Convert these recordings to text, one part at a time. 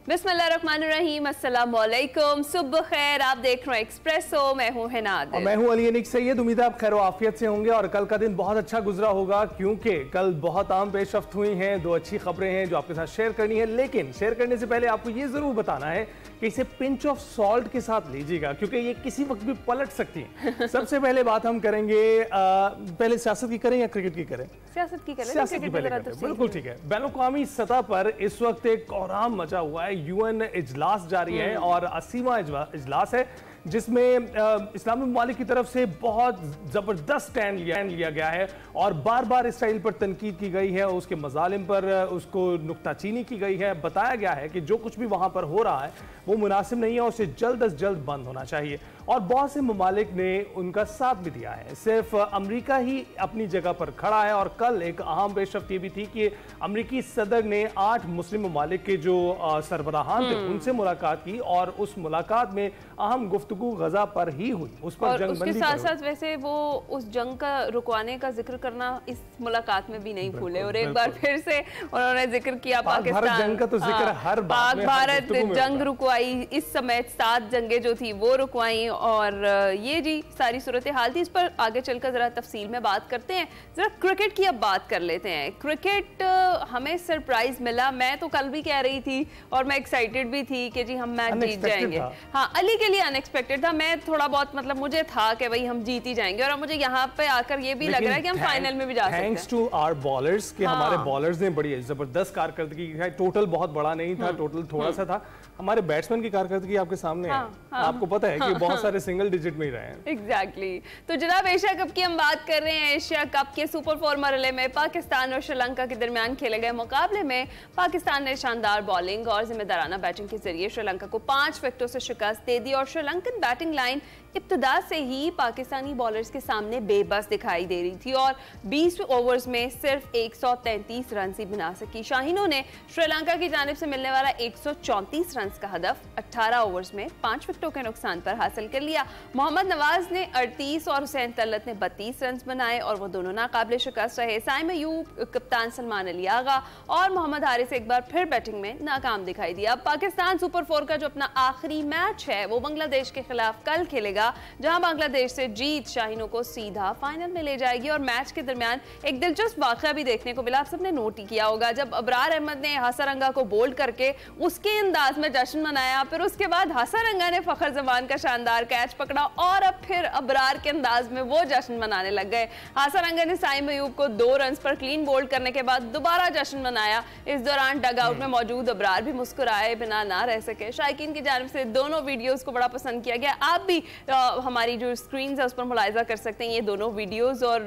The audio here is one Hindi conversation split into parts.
बिस्मिल्लाहिर्रहमानिर्रहीम, अस्सलाम वालेकुम, सुबह खैर। आप देख रहे हैं एक्सप्रेसो, मैं हूं हिनाद और मैं हूं अली अनिक सैयद। उम्मीद है आप खैर आफियत से होंगे और कल का दिन बहुत अच्छा गुजरा होगा, क्योंकि कल बहुत आम पेशरफ्त हुई हैं। दो अच्छी खबरें हैं जो आपके साथ शेयर करनी है, लेकिन शेयर करने से पहले आपको ये जरूर बताना है कि इसे पिंच ऑफ सॉल्ट के साथ लीजिएगा, क्योंकि ये किसी वक्त भी पलट सकती है। सबसे पहले बात हम करेंगे, पहले सियासत की करें या क्रिकेट की करें? सियासत की करें। सियासत की पहले करते हैं, बिल्कुल ठीक है। बैनुल-अक़वामी सतह पर इस वक्त एक कोहराम मचा हुआ है। यूएन इजलास जारी है और 80वां इजलास है, जिसमें इस्लामी ममालिक की तरफ से बहुत जबरदस्त स्टैंड लिया गया है और बार बार इसराइल पर तनकीद की गई है, उसके मजालिम पर उसको नुक्ताचीनी की गई है। बताया गया है कि जो कुछ भी वहां पर हो रहा है वो मुनासिब नहीं है, उसे जल्द अज जल्द बंद होना चाहिए। और बहुत से ममालिक ने उनका साथ भी दिया है, सिर्फ अमरीका ही अपनी जगह पर खड़ा है। और कल एक अहम पेशरफ्त ये भी थी कि अमरीकी सदर ने 8 मुस्लिम ममालिक के जो सरबराहान थे उनसे मुलाकात की और उस मुलाकात में अहम गुफ्तगू गजा पर ही हुई, उस पर जंग बंदी। उसके साथ साथ वैसे वो उस जंग का रुकवाने का जिक्र करना इस मुलाकात में भी नहीं भूले और एक बार फिर से उन्होंने जिक्र किया पाकिस्तान जंग का तो जिक्र हर बात में, भारत जंग रुकवाई। इस समय 7 जंगें जो थी वो रुकवाई और ये जी सारी सूरत हाल थी। इस पर आगे चलकर जरा तफसील में बात करते हैं। जरा क्रिकेट की अब बात कर लेते हैं। क्रिकेट हमें सरप्राइज मिला। मैं तो कल भी कह रही थी और मैं एक्साइटेड भी थी कि जी हम मैच जीत जाएंगे। हाँ, अली के लिए अनएक्सपेक्टेड था। मैं थोड़ा बहुत मतलब मुझे था कि भाई हम जीत ही जाएंगे और मुझे यहाँ पे आकर ये भी लग रहा है कि हम फाइनल में भी जा सकते हैं। थैंक्स टू आवर बॉलर्स कि हमारे बॉलर्स ने बड़ी जबरदस्त कारकर्दगी की। टोटल बहुत बड़ा नहीं था, टोटल थोड़ा सा था। हमारे बैट्समैन की कारकर्दगी आपके सामने है। आपको पता है कि बहुत सारे सिंगल डिजिट में ही रहे हैं। एग्जैक्टली। तो जनाब एशिया कप की हम बात कर रहे हैं। एशिया कप के सुपर 4 मरहले में पाकिस्तान और श्रीलंका के दरमियान खेले गए मुकाबले में पाकिस्तान ने शानदार बॉलिंग और जिम्मेदाराना बैटिंग के जरिए श्रीलंका को 5 विकेटों से शिकस्त दे दी और श्रीलंकन बैटिंग लाइन इब्तिदा से ही पाकिस्तानी बॉलर्स के सामने बेबस दिखाई दे रही थी और 20 ओवर्स में सिर्फ 133 रन ही बना सकी। शाहीनों ने श्रीलंका की जानिब से मिलने वाला 134 रन का हदफ 18 ओवर्स में 5 विकेटों के नुकसान पर हासिल कर लिया। मोहम्मद नवाज ने 38 और हुसैन तलत ने 32 रन बनाए और वो दोनों नाकाबिले शिकस्त रहे। साइम अयूब, कप्तान सलमान अली आगा और मोहम्मद हारिस एक बार फिर बैटिंग में नाकाम दिखाई दिया। पाकिस्तान सुपर 4 का जो अपना आखिरी मैच है वो बांग्लादेश के खिलाफ कल खेलेगा, जहां बांग्लादेश से जीत शाहीनों को सीधा फाइनल में ले जाएगी। और मैच के दरमियान एक दिलचस्प वाकया भी देखने को मिला। आप सबने नोट ही किया होगा, जब अबरार अहमद ने हासारंगा को बोल्ड करके उसके अंदाज में जश्न मनाया, फिर उसके बाद हासारंगा ने फखर जमान का शानदार कैच पकड़ा और अब फिर अबरार के अंदाज में वो जश्न मनाने लग गए। हासारंगा ने साइम अयूब को 2 रन पर क्लीन बोल्ड करने के बाद दोबारा जश्न मनाया। इस दौरान डगआउट में मौजूद अबरार भी मुस्कुराए बिना ना रह सके। शायकीन की जानिब से दोनों वीडियोस को बड़ा पसंद किया गया। आप भी हमारी जो स्क्रीन है उस पर मुलाहिजा कर सकते हैं ये दोनों वीडियोस और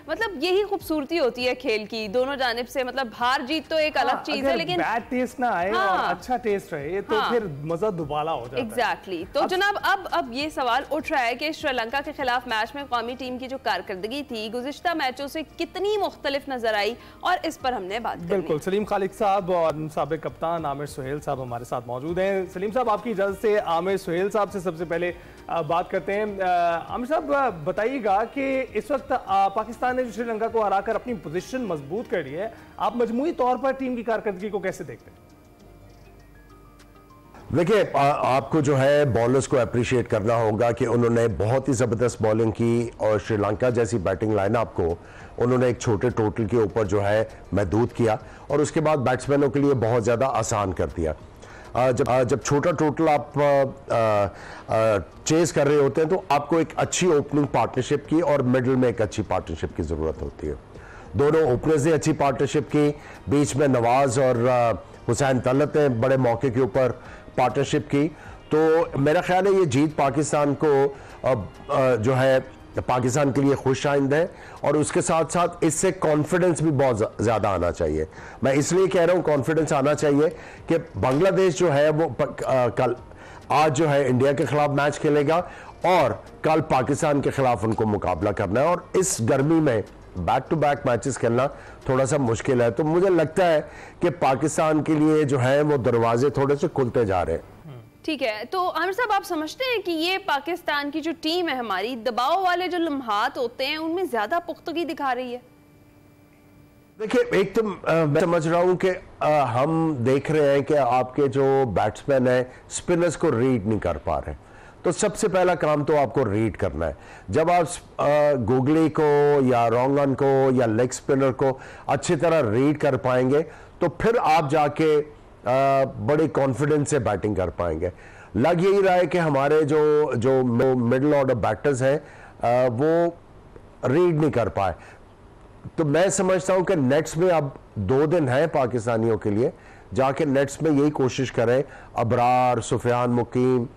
मतलब यही खूबसूरती होती है खेल की। दोनों जानिब से मतलब हार जीत तो एक अलग चीज है, लेकिन बैड टेस्ट ना आए और अच्छा टेस्ट रहे तो फिर मजा दुबाला हो जाता है। एग्जैक्टली। तो जनाब अब ये सवाल उठ रहा है कि श्रीलंका के खिलाफ मैच में कौमी टीम की जो कारकर्दगी थी गुज़िश्ता मैचों से कितनी मुख्तलिफ नजर आई और इस पर हमने बात की। बिल्कुल। सलीम खालिक साहब और साबिक कप्तान आमिर सुहेल साहब हमारे साथ मौजूद हैं। सलीम साहब, आपकी इजाजत से आमिर सुहेल साहब से सबसे पहले बात करते हैं। आमिर साहब, बताइएगा कि इस वक्त पाकिस्तान ने श्रीलंका को हराकर अपनी पोजीशन मजबूत कर ली है, आप मजमूई तौर पर टीम की कारकर्दगी को कैसे देखते हैं? देखिए, आपको जो है बॉलर्स को अप्रिशिएट करना होगा कि उन्होंने बहुत ही ज़बरदस्त बॉलिंग की और श्रीलंका जैसी बैटिंग लाइनअप को उन्होंने एक छोटे टोटल के ऊपर जो है महदूद किया और उसके बाद बैट्समैनों के लिए बहुत ज़्यादा आसान कर दिया। जब छोटा टोटल आप चेस कर रहे होते हैं तो आपको एक अच्छी ओपनिंग पार्टनरशिप की और मिडल में एक अच्छी पार्टनरशिप की ज़रूरत होती है। दोनों ओपनर्स ने अच्छी पार्टनरशिप की, बीच में नवाज और हुसैन तलत ने बड़े मौके के ऊपर पार्टनरशिप की। तो मेरा ख्याल है ये जीत पाकिस्तान को जो है पाकिस्तान के लिए खुश आइंद है और उसके साथ साथ इससे कॉन्फिडेंस भी बहुत ज़्यादा आना चाहिए। मैं इसलिए कह रहा हूँ कॉन्फिडेंस आना चाहिए कि बांग्लादेश जो है वो कल आज जो है इंडिया के खिलाफ मैच खेलेगा और कल पाकिस्तान के खिलाफ उनको मुकाबला करना है और इस गर्मी में बैक टू बैक मैचेस खेलना थोड़ा सा मुश्किल है। तो मुझे लगता है कि पाकिस्तान के लिए जो है वो दरवाजे थोड़े से खुलते जा रहे हैं। ठीक है, तो आमिर साहब आप समझते हैं कि ये पाकिस्तान की जो टीम है हमारी दबाव वाले जो लम्हात होते हैं उनमें ज्यादा पुख्तगी दिखा रही है? देखिए, एक तो मैं समझ रहा हूं कि हम देख रहे हैं कि आपके जो बैट्समैन हैं स्पिनर्स को रीड नहीं कर पा रहे। तो सबसे पहला काम तो आपको रीड करना है। जब आप गुगली को या रोंगन को या लेग स्पिनर को अच्छी तरह रीड कर पाएंगे तो फिर आप जाके बड़े कॉन्फिडेंस से बैटिंग कर पाएंगे। लग यही रहा है कि हमारे जो मिडिल ऑर्डर बैटर्स हैं वो रीड नहीं कर पाए। तो मैं समझता हूं कि नेट्स में अब 2 दिन है पाकिस्तानियों के लिए, जाके नेट्स में यही कोशिश करें, अबरार, सुफियान मुकीम,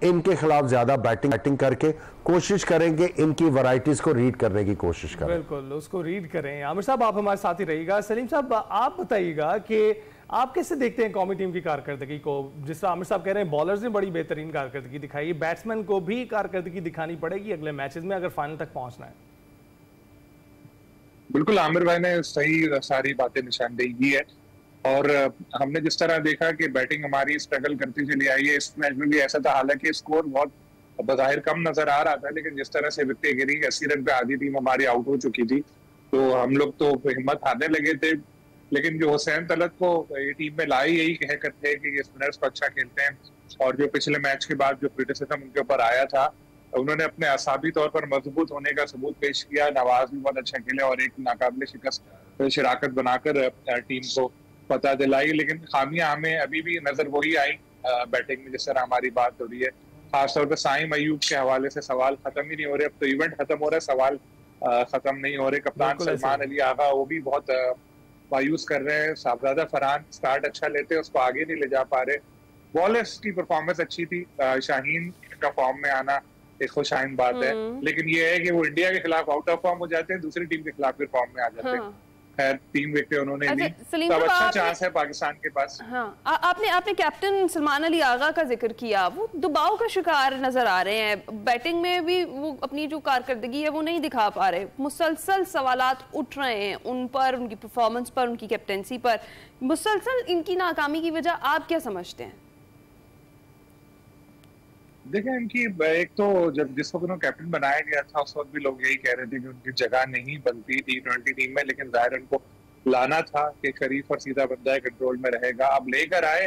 इनके खिलाफ ज्यादा बैटिंग करके कोशिश करेंगे, इनकी वैरायटीज को रीड करने की कोशिश करें। बिल्कुल, उसको रीड करें। आमिर साहब, आप हमारे साथ ही रहिएगा। सलीम साहब, आप बताइएगा कि आप कैसे देखते हैं कौमी टीम की कारकर्दगी को? जिस तरह आमिर साहब कह रहे हैं बॉलर्स ने बड़ी बेहतरीन कारकर्दगी दिखाई, बैट्समैन को भी कारकर्दगी दिखानी पड़ेगी अगले मैचेस में अगर फाइनल तक पहुंचना है। बिल्कुल, आमिर भाई ने सही सारी बातें निशानदेही की है और हमने जिस तरह देखा कि बैटिंग हमारी स्ट्रगल करती चली आई है, इस मैच में भी ऐसा था। हालांकि स्कोर बहुत बज़ाहिर कम नजर आ रहा था, लेकिन जिस तरह से विकेटें गिरी, 80 रन पे आधी टीम हमारी आउट हो चुकी थी, तो हम लोग तो हिम्मत हारने लगे थे। लेकिन जो हुसैन तलत को ये टीम में लाई, यही कहकर थे कि ये स्पिनर्स को अच्छा खेलते हैं, और जो पिछले मैच के बाद जो क्रिटिसिज्म उनके ऊपर आया था, उन्होंने अपने असाबी तौर पर मजबूत होने का सबूत पेश किया। नवाज भी बहुत अच्छा खेले और एक नाकाबिले शिकस्त शराकत बनाकर टीम को पता दिलाई। लेकिन खामियां हमें अभी भी नजर वही आई बैटिंग में, जिस तरह हमारी बात हो रही है। खासतौर पर साइम अयूब के हवाले से सवाल खत्म ही नहीं हो रहे। अब तो इवेंट खत्म हो रहा है, सवाल खत्म नहीं हो रहे। कप्तान सलमान अली आगा वो भी बहुत मायूस कर रहे हैं। साहबजादा फरहान स्टार्ट अच्छा लेते हैं, उसको आगे नहीं ले जा पा रहे। बॉलर्स की परफॉर्मेंस अच्छी थी, शाहीन का फॉर्म में आना एक खुशाइन बात है, लेकिन ये है कि वो इंडिया के खिलाफ आउट ऑफ फॉर्म हो जाते हैं, दूसरी टीम के खिलाफ भी फॉर्म में आ जाते हैं। खैर 3 विकेटें उन्होंने ली, तो अच्छा चांस है पाकिस्तान के पास। हाँ, आपने कैप्टन सलमान अली आगा का जिक्र किया, वो दबाव का शिकार नजर आ रहे हैं। बैटिंग में भी वो अपनी जो कारकर्दगी है वो नहीं दिखा पा रहे। मुसलसल सवालात उठ रहे हैं उन पर, उनकी परफॉर्मेंस पर, उनकी कैप्टनसी पर। मुसलसल इनकी नाकामी की वजह आप क्या समझते हैं? देखें, इनकी एक तो जब जिस वक्त उन्हें कैप्टन बनाया गया था उस वक्त भी लोग यही कह रहे थे कि उनकी जगह नहीं बनती T20 टीम में, लेकिन जाहिर उनको लाना था कि शरीफ और सीधा बंदा है, कंट्रोल में रहेगा। अब लेकर आए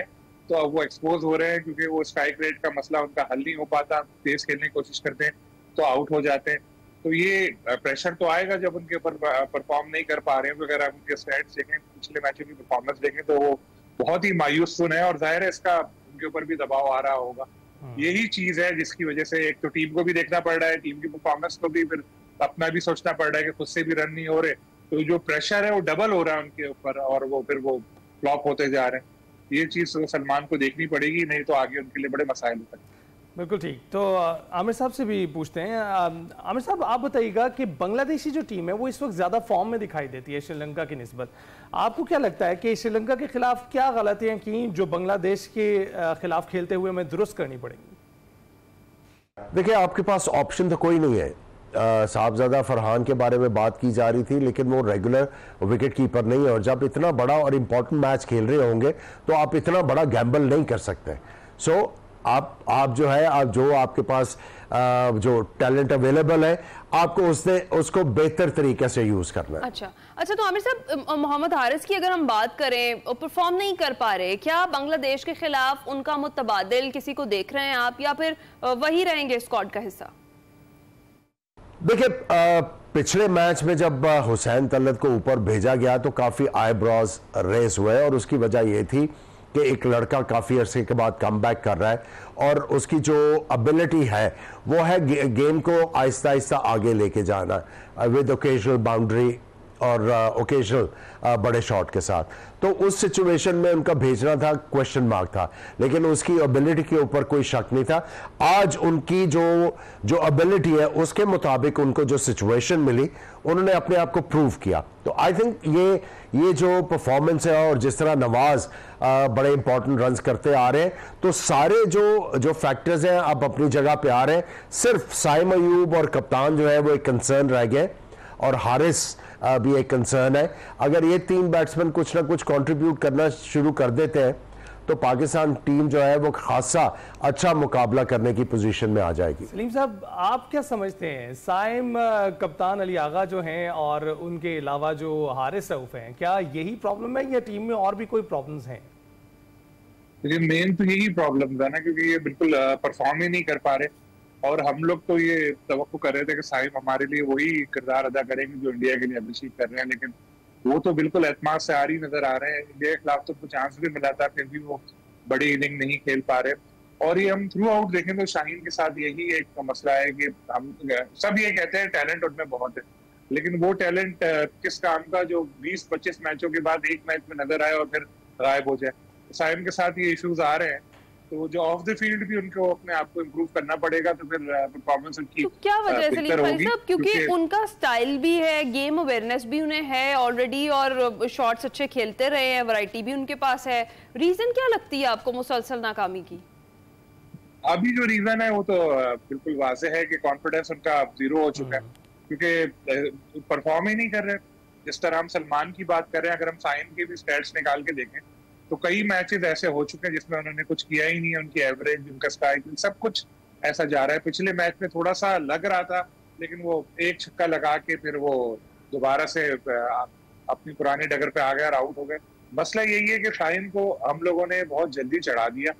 तो अब वो एक्सपोज हो रहे हैं, क्योंकि वो स्ट्राइक रेट का मसला उनका हल नहीं हो पाता। तेज खेलने की कोशिश करते हैं तो आउट हो जाते हैं। तो ये प्रेशर तो आएगा जब उनके ऊपर परफॉर्म नहीं कर पा रहे हैं। अगर आप उनके स्टैट्स देखें, पिछले मैचों की परफॉर्मेंस देखें, तो वो बहुत ही मायूस सुन है और जाहिर है इसका उनके ऊपर भी दबाव आ रहा होगा। यही चीज है जिसकी वजह से एक तो टीम को भी देखना पड़ रहा है, टीम की परफॉर्मेंस को भी फिर अपना भी सोचना पड़ रहा है कि खुद से भी रन नहीं हो रहे, तो जो प्रेशर है वो डबल हो रहा है उनके ऊपर और वो फिर वो फ्लॉप होते जा रहे हैं। ये चीज सलमान को देखनी पड़ेगी, नहीं तो आगे उनके लिए बड़े मसाइल हो सकते हैं। बिल्कुल ठीक। तो आमिर साहब से भी पूछते हैं। आमिर साहब, आप बताइएगा कि बांग्लादेशी जो टीम है वो इस वक्त ज़्यादा फॉर्म में दिखाई देती है श्रीलंका की निस्बत। आपको क्या लगता है कि श्रीलंका के खिलाफ क्या गलतियां की जो बांग्लादेश के खिलाफ खेलते हुए हमें दुरुस्त करनी पड़ेंगी? देखिए, आपके पास ऑप्शन तो कोई नहीं है। साहबजादा फरहान के बारे में बात की जा रही थी, लेकिन वो रेगुलर विकेट कीपर नहीं है, और जब इतना बड़ा और इम्पोर्टेंट मैच खेल रहे होंगे तो आप इतना बड़ा गैम्बल नहीं कर सकते। सो आप जो है, आप जो आपके पास जो टैलेंट अवेलेबल है, आपको उसको बेहतर तरीके से यूज करना है। अच्छा, तो आमिर साहब, मोहम्मद हारिस की अगर हम बात करें, परफॉर्म नहीं कर पा रहे, क्या बांग्लादेश के खिलाफ उनका मुतबादिल किसी को देख रहे हैं आप, या फिर वही रहेंगे स्क्वाड का हिस्सा? देखिए, पिछले मैच में जब हुसैन तलत को ऊपर भेजा गया तो काफी आईब्रोज रेस हुए, और उसकी वजह यह थी कि एक लड़का काफी अरसे के बाद कमबैक कर रहा है और उसकी जो एबिलिटी है वो है गेम को आहिस्ता आहिस्ता आगे लेके जाना विद ओकेजनल बाउंड्री और ओकेजनल बड़े शॉट के साथ। तो उस सिचुएशन में उनका भेजना था क्वेश्चन मार्क था, लेकिन उसकी एबिलिटी के ऊपर कोई शक नहीं था। आज उनकी जो एबिलिटी है उसके मुताबिक उनको जो सिचुएशन मिली, उन्होंने अपने आप को प्रूव किया। तो आई थिंक ये जो परफॉर्मेंस है और जिस तरह नवाज बड़े इंपॉर्टेंट रन्स करते आ रहे हैं, तो सारे जो फैक्टर्स हैं अब अपनी जगह पे आ रहे हैं। सिर्फ साइम अयूब और कप्तान जो है वो एक कंसर्न रह गए, और हारिस भी एक कंसर्न है। अगर ये 3 बैट्समैन कुछ ना कुछ कंट्रीब्यूट करना शुरू कर देते हैं तो पाकिस्तान टीम जो है वो खासा अच्छा मुकाबला करने की पोजीशन में आ जाएगी। सलीम साहब, आप क्या समझते हैं, साइम कप्तान अली आगा जो हैं और उनके अलावा जो हारिस रऊफ हैं, क्या यही प्रॉब्लम है या टीम में और भी कोई प्रॉब्लम्स हैं? मेन तो यही प्रॉब्लम था ना, क्योंकि ये बिल्कुल परफॉर्म ही नहीं कर पा रहे। और हम लोग तो ये तवक्को कर रहे थे कि साइम हमारे लिए वही किरदार अदा करेंगे जो इंडिया के लिए अभिषेक कर रहे हैं, लेकिन वो तो बिल्कुल एतमाद से आ रही नजर आ रहे हैं। इंडिया के खिलाफ तो कुछ चांस भी मिला था, फिर भी वो बड़ी इनिंग नहीं खेल पा रहे। और ये हम थ्रू आउट देखें तो शाहीन के साथ यही एक मसला है कि हम सब ये कहते हैं टैलेंट उनमें बहुत है, लेकिन वो टैलेंट किस काम का जो 20-25 मैचों के बाद एक मैच में नजर आए और फिर गायब हो जाए। साइम के साथ ये इश्यूज आ रहे हैं, तो जो ऑफ द फील्ड भी उनको अपने आप को इम्प्रूव करना पड़ेगा, तो फिर परफॉर्मेंस उनकी तो क्या वजह है सलीम खान साहब? क्योंकि उनका स्टाइल भी है, गेम अवेयरनेस भी उन्हें है ऑलरेडी, और शॉट्स अच्छे खेलते रहे हैं, वैरायटी भी उनके पास है। रीजन क्या लगती है आपको मुसलसल नाकामी की? अभी जो रीजन है वो तो बिल्कुल वाज़ेह है कि कॉन्फिडेंस उनका जीरो हो चुका है, क्योंकि परफॉर्म ही नहीं कर रहे। जिस तरह हम सलमान की बात कर रहे हैं, अगर हम साइम के भी स्टैट्स निकाल के देखें तो कई मैचेस ऐसे हो चुके हैं जिसमें उन्होंने कुछ किया ही नहीं है। उनकी एवरेज, उनका स्ट्राइक, सब कुछ ऐसा जा रहा है। पिछले मैच में थोड़ा सा लग रहा था, लेकिन वो एक छक्का लगा के फिर वो दोबारा से अपनी पुराने डगर पे आ गए और आउट हो गए। मसला यही है कि शाहीन को हम लोगों ने बहुत जल्दी चढ़ा दिया।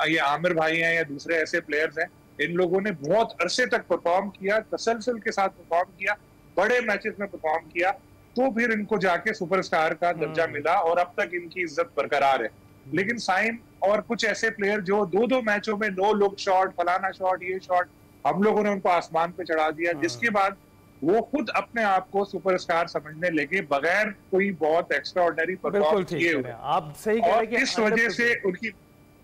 ये आमिर भाई हैं या दूसरे ऐसे प्लेयर्स हैं, इन लोगों ने बहुत अरसे तक परफॉर्म किया, तसलसल के साथ परफॉर्म किया, बड़े मैचेस में परफॉर्म किया, तो फिर इनको जाके सुपरस्टार का दर्जा मिला और अब तक इनकी इज्जत बरकरार है। लेकिन साइम और कुछ ऐसे प्लेयर जो 2-2 मैचों में नो लुक शॉट, फलाना शॉट, ये शॉट, हम लोगों ने उनको आसमान पे चढ़ा दिया, जिसके बाद वो खुद अपने आप को सुपरस्टार समझने लगे बगैर कोई बहुत एक्स्ट्राऑर्डिनरी परफॉर्म किए हुए। आप सही कह रहे हैं कि इस वजह से उनकी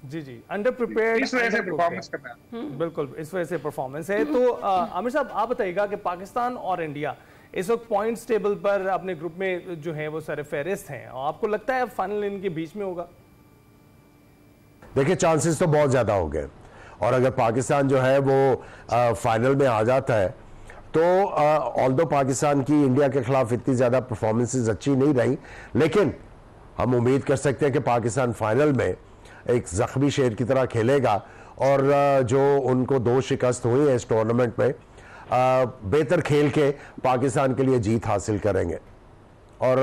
जी अंडर प्रिपेयर्ड, इस वजह से परफॉर्मेंस करना है। बिल्कुल, इस वजह से परफॉर्मेंस है। तो आमिर साहब, आप बताइएगा कि पाकिस्तान और इंडिया इस वक्त पॉइंट्स टेबल पर अपने ग्रुप में जो है वो सरफहरिस्त हैं, और आपको लगता है फाइनल इनके बीच में होगा? देखिए, चांसेस तो बहुत ज्यादा हो गए, और अगर पाकिस्तान जो है वो फाइनल में आ जाता है तो ऑल्दो पाकिस्तान की इंडिया के खिलाफ इतनी ज्यादा परफॉर्मेंसेस अच्छी नहीं रही, लेकिन हम उम्मीद कर सकते हैं कि पाकिस्तान फाइनल में एक जख्मी शेर की तरह खेलेगा, और जो उनको 2 शिकस्त हुई है इस टूर्नामेंट में, बेहतर खेल के पाकिस्तान के लिए जीत हासिल करेंगे। और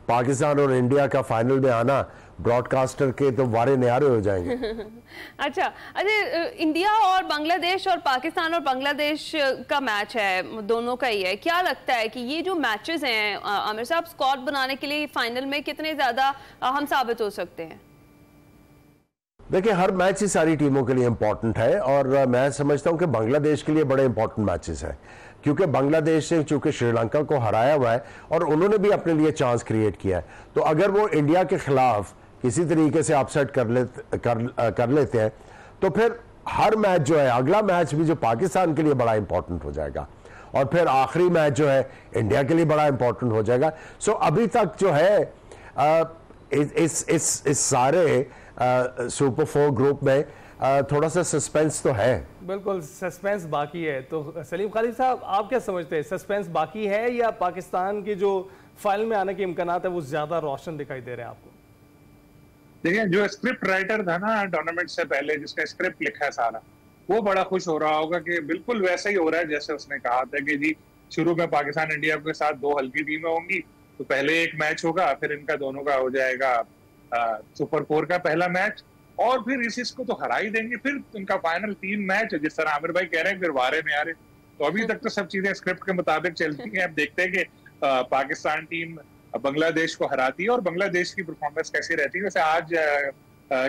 पाकिस्तान और इंडिया का फाइनल में आना ब्रॉडकास्टर के तो वारे न्यारे हो जाएंगे। अच्छा, इंडिया और बांग्लादेश और पाकिस्तान और बांग्लादेश का मैच है, दोनों का ही है। क्या लगता है कि ये जो मैचेस हैं आमिर साहब, स्क्वाड बनाने के लिए फाइनल में कितने ज्यादा हम साबित हो सकते हैं? देखिए, हर मैच ही सारी टीमों के लिए इंपॉर्टेंट है, और मैं समझता हूं कि बांग्लादेश के लिए बड़े इंपॉर्टेंट मैचेस हैं, क्योंकि बांग्लादेश ने चूंकि श्रीलंका को हराया हुआ है और उन्होंने भी अपने लिए चांस क्रिएट किया है, तो अगर वो इंडिया के खिलाफ किसी तरीके से अपसेट कर लेते हैं तो फिर हर मैच जो है, अगला मैच भी जो पाकिस्तान के लिए बड़ा इंपॉर्टेंट हो जाएगा, और फिर आखिरी मैच जो है इंडिया के लिए बड़ा इंपॉर्टेंट हो जाएगा। सो अभी तक जो है इस सारे सुपर 4 ग्रुप में थोड़ा सा सस्पेंस तो है। बिल्कुल, सस्पेंस बाकी है। तो सलीम खालिद साहब, आप क्या समझते हैं, सस्पेंस बाकी है या पाकिस्तान के जो फाइनल में आने के इम्कानात है वो ज्यादा रोशन दिखाई दे रहे हैं आपको? देखिए, जो स्क्रिप्ट राइटर था ना टूर्नामेंट से पहले, जिसका स्क्रिप्ट लिखा है सारा, वो बड़ा खुश हो रहा होगा कि बिल्कुल वैसा ही हो रहा है जैसे उसने कहा था कि जी शुरू में पाकिस्तान इंडिया के साथ 2 हल्की टीमें होंगी, तो पहले एक मैच होगा, फिर इनका दोनों का हो जाएगा सुपर 4 का पहला मैच, और फिर इसको तो हरा ही देंगे, फिर उनका फाइनल 3 मैच, जिस तरह आमिर भाई कह रहे हैं, फिर वारे में आ रहे। तो अभी तक तो सब चीजें स्क्रिप्ट के मुताबिक चलती हैं। अब देखते हैं कि पाकिस्तान टीम बांग्लादेश को हराती है और बांग्लादेश की परफॉर्मेंस कैसी रहती है। वैसे आज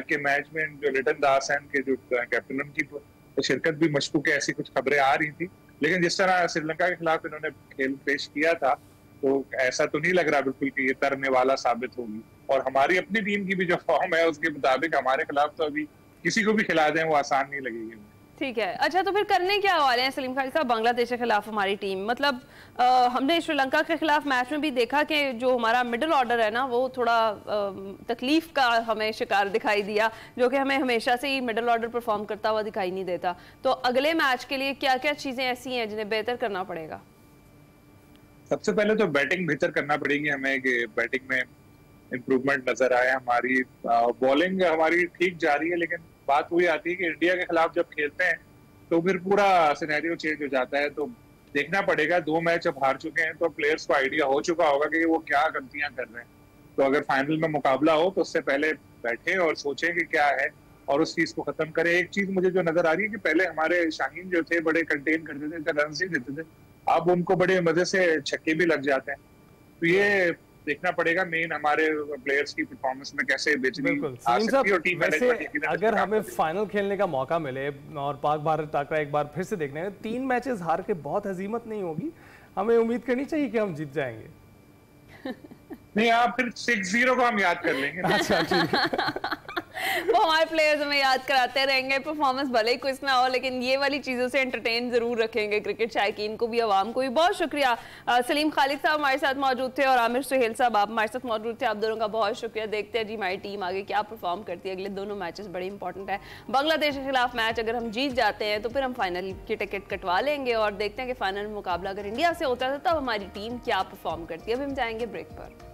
के मैच में जो लिटन दास हैं, के जो कैप्टन, उनकी शिरकत भी मशकूक है, ऐसी कुछ खबरें आ रही थी, लेकिन जिस तरह श्रीलंका के खिलाफ इन्होंने खेल पेश किया था, तो ऐसा तो नहीं लग रहा बिल्कुल कि ये तरने वाला साबित होगी। और हमारी अपनी टीम की भी जो फॉर्म है उसके मुताबिक हमारे खिलाफ तो अभी किसी को भी खिला दें वो आसान नहीं लगेगी। ठीक है, अच्छा, तो फिर करने क्या वाले हैं सलीम खालिद साहब बांग्लादेश के खिलाफ हमारी टीम? मतलब हमने श्रीलंका के खिलाफ मैच में भी देखा कि जो हमारा मिडिल ऑर्डर है ना, वो थोड़ा तकलीफ का हमें शिकार दिखाई दिया, जो कि हमें हमेशा से ही मिडिल ऑर्डर परफॉर्म करता हुआ दिखाई नहीं देता। तो अगले मैच के लिए क्या क्या चीजें ऐसी हैं जिन्हें बेहतर करना पड़ेगा? सबसे पहले तो बैटिंग बेहतर करना पड़ेगी हमें, कि बैटिंग में इम्प्रूवमेंट नजर आया। हमारी बॉलिंग हमारी ठीक जा रही है, लेकिन बात वही आती है कि इंडिया के खिलाफ जब खेलते हैं तो फिर पूरा सिनेरियो चेंज हो जाता है। तो देखना पड़ेगा, 2 मैच अब हार चुके हैं तो प्लेयर्स को आइडिया हो चुका होगा कि वो क्या गलतियां कर रहे हैं। तो अगर फाइनल में मुकाबला हो तो उससे पहले बैठे और सोचें कि क्या है और उस चीज को खत्म करें। एक चीज मुझे जो नजर आ रही है कि पहले हमारे शाहीन जो थे बड़े कंटेन करते थे, रन ही देते थे, अब उनको बड़े मजे से छक्के भी लग जाते हैं। तो ये देखना पड़ेगा मेन हमारे प्लेयर्स की परफॉर्मेंस में कैसे बेहतरी आ सकती है। और टीम मैनेजमेंट अगर हमें फाइनल खेलने का मौका मिले और पाक भारत टाकरा एक बार फिर से देखने में, 3 मैचेस हार के बहुत हजीमत नहीं होगी, हमें उम्मीद करनी चाहिए कि हम जीत जाएंगे। नहीं, आप फिर 6-0 को हम याद कर लेंगे। अच्छा, ठीक। वो हमारे प्लेयर्स हमें याद कराते रहेंगे, परफॉर्मेंस भले ही कुछ ना हो, लेकिन ये वाली चीज़ों से एंटरटेन जरूर रखेंगे क्रिकेट शायकीन को भी, आवाम को भी। बहुत शुक्रिया। सलीम खालिद साहब हमारे साथ मौजूद थे और आमिर सुहेल साहब आप हमारे साथ मौजूद थे। आप दोनों का बहुत शुक्रिया। देखते हैं जी हमारी टीम आगे क्या परफॉर्म करती है। अगले दोनों मैचेस बड़े इंपॉर्टेंट है। बांग्लादेश के खिलाफ मैच अगर हम जीत जाते हैं तो फिर हम फाइनल की टिकट कटवा लेंगे और देखते हैं कि फाइनल मुकाबला अगर इंडिया से होता है तब हमारी टीम क्या परफॉर्म करती है। अभी हम जाएंगे ब्रेक पर।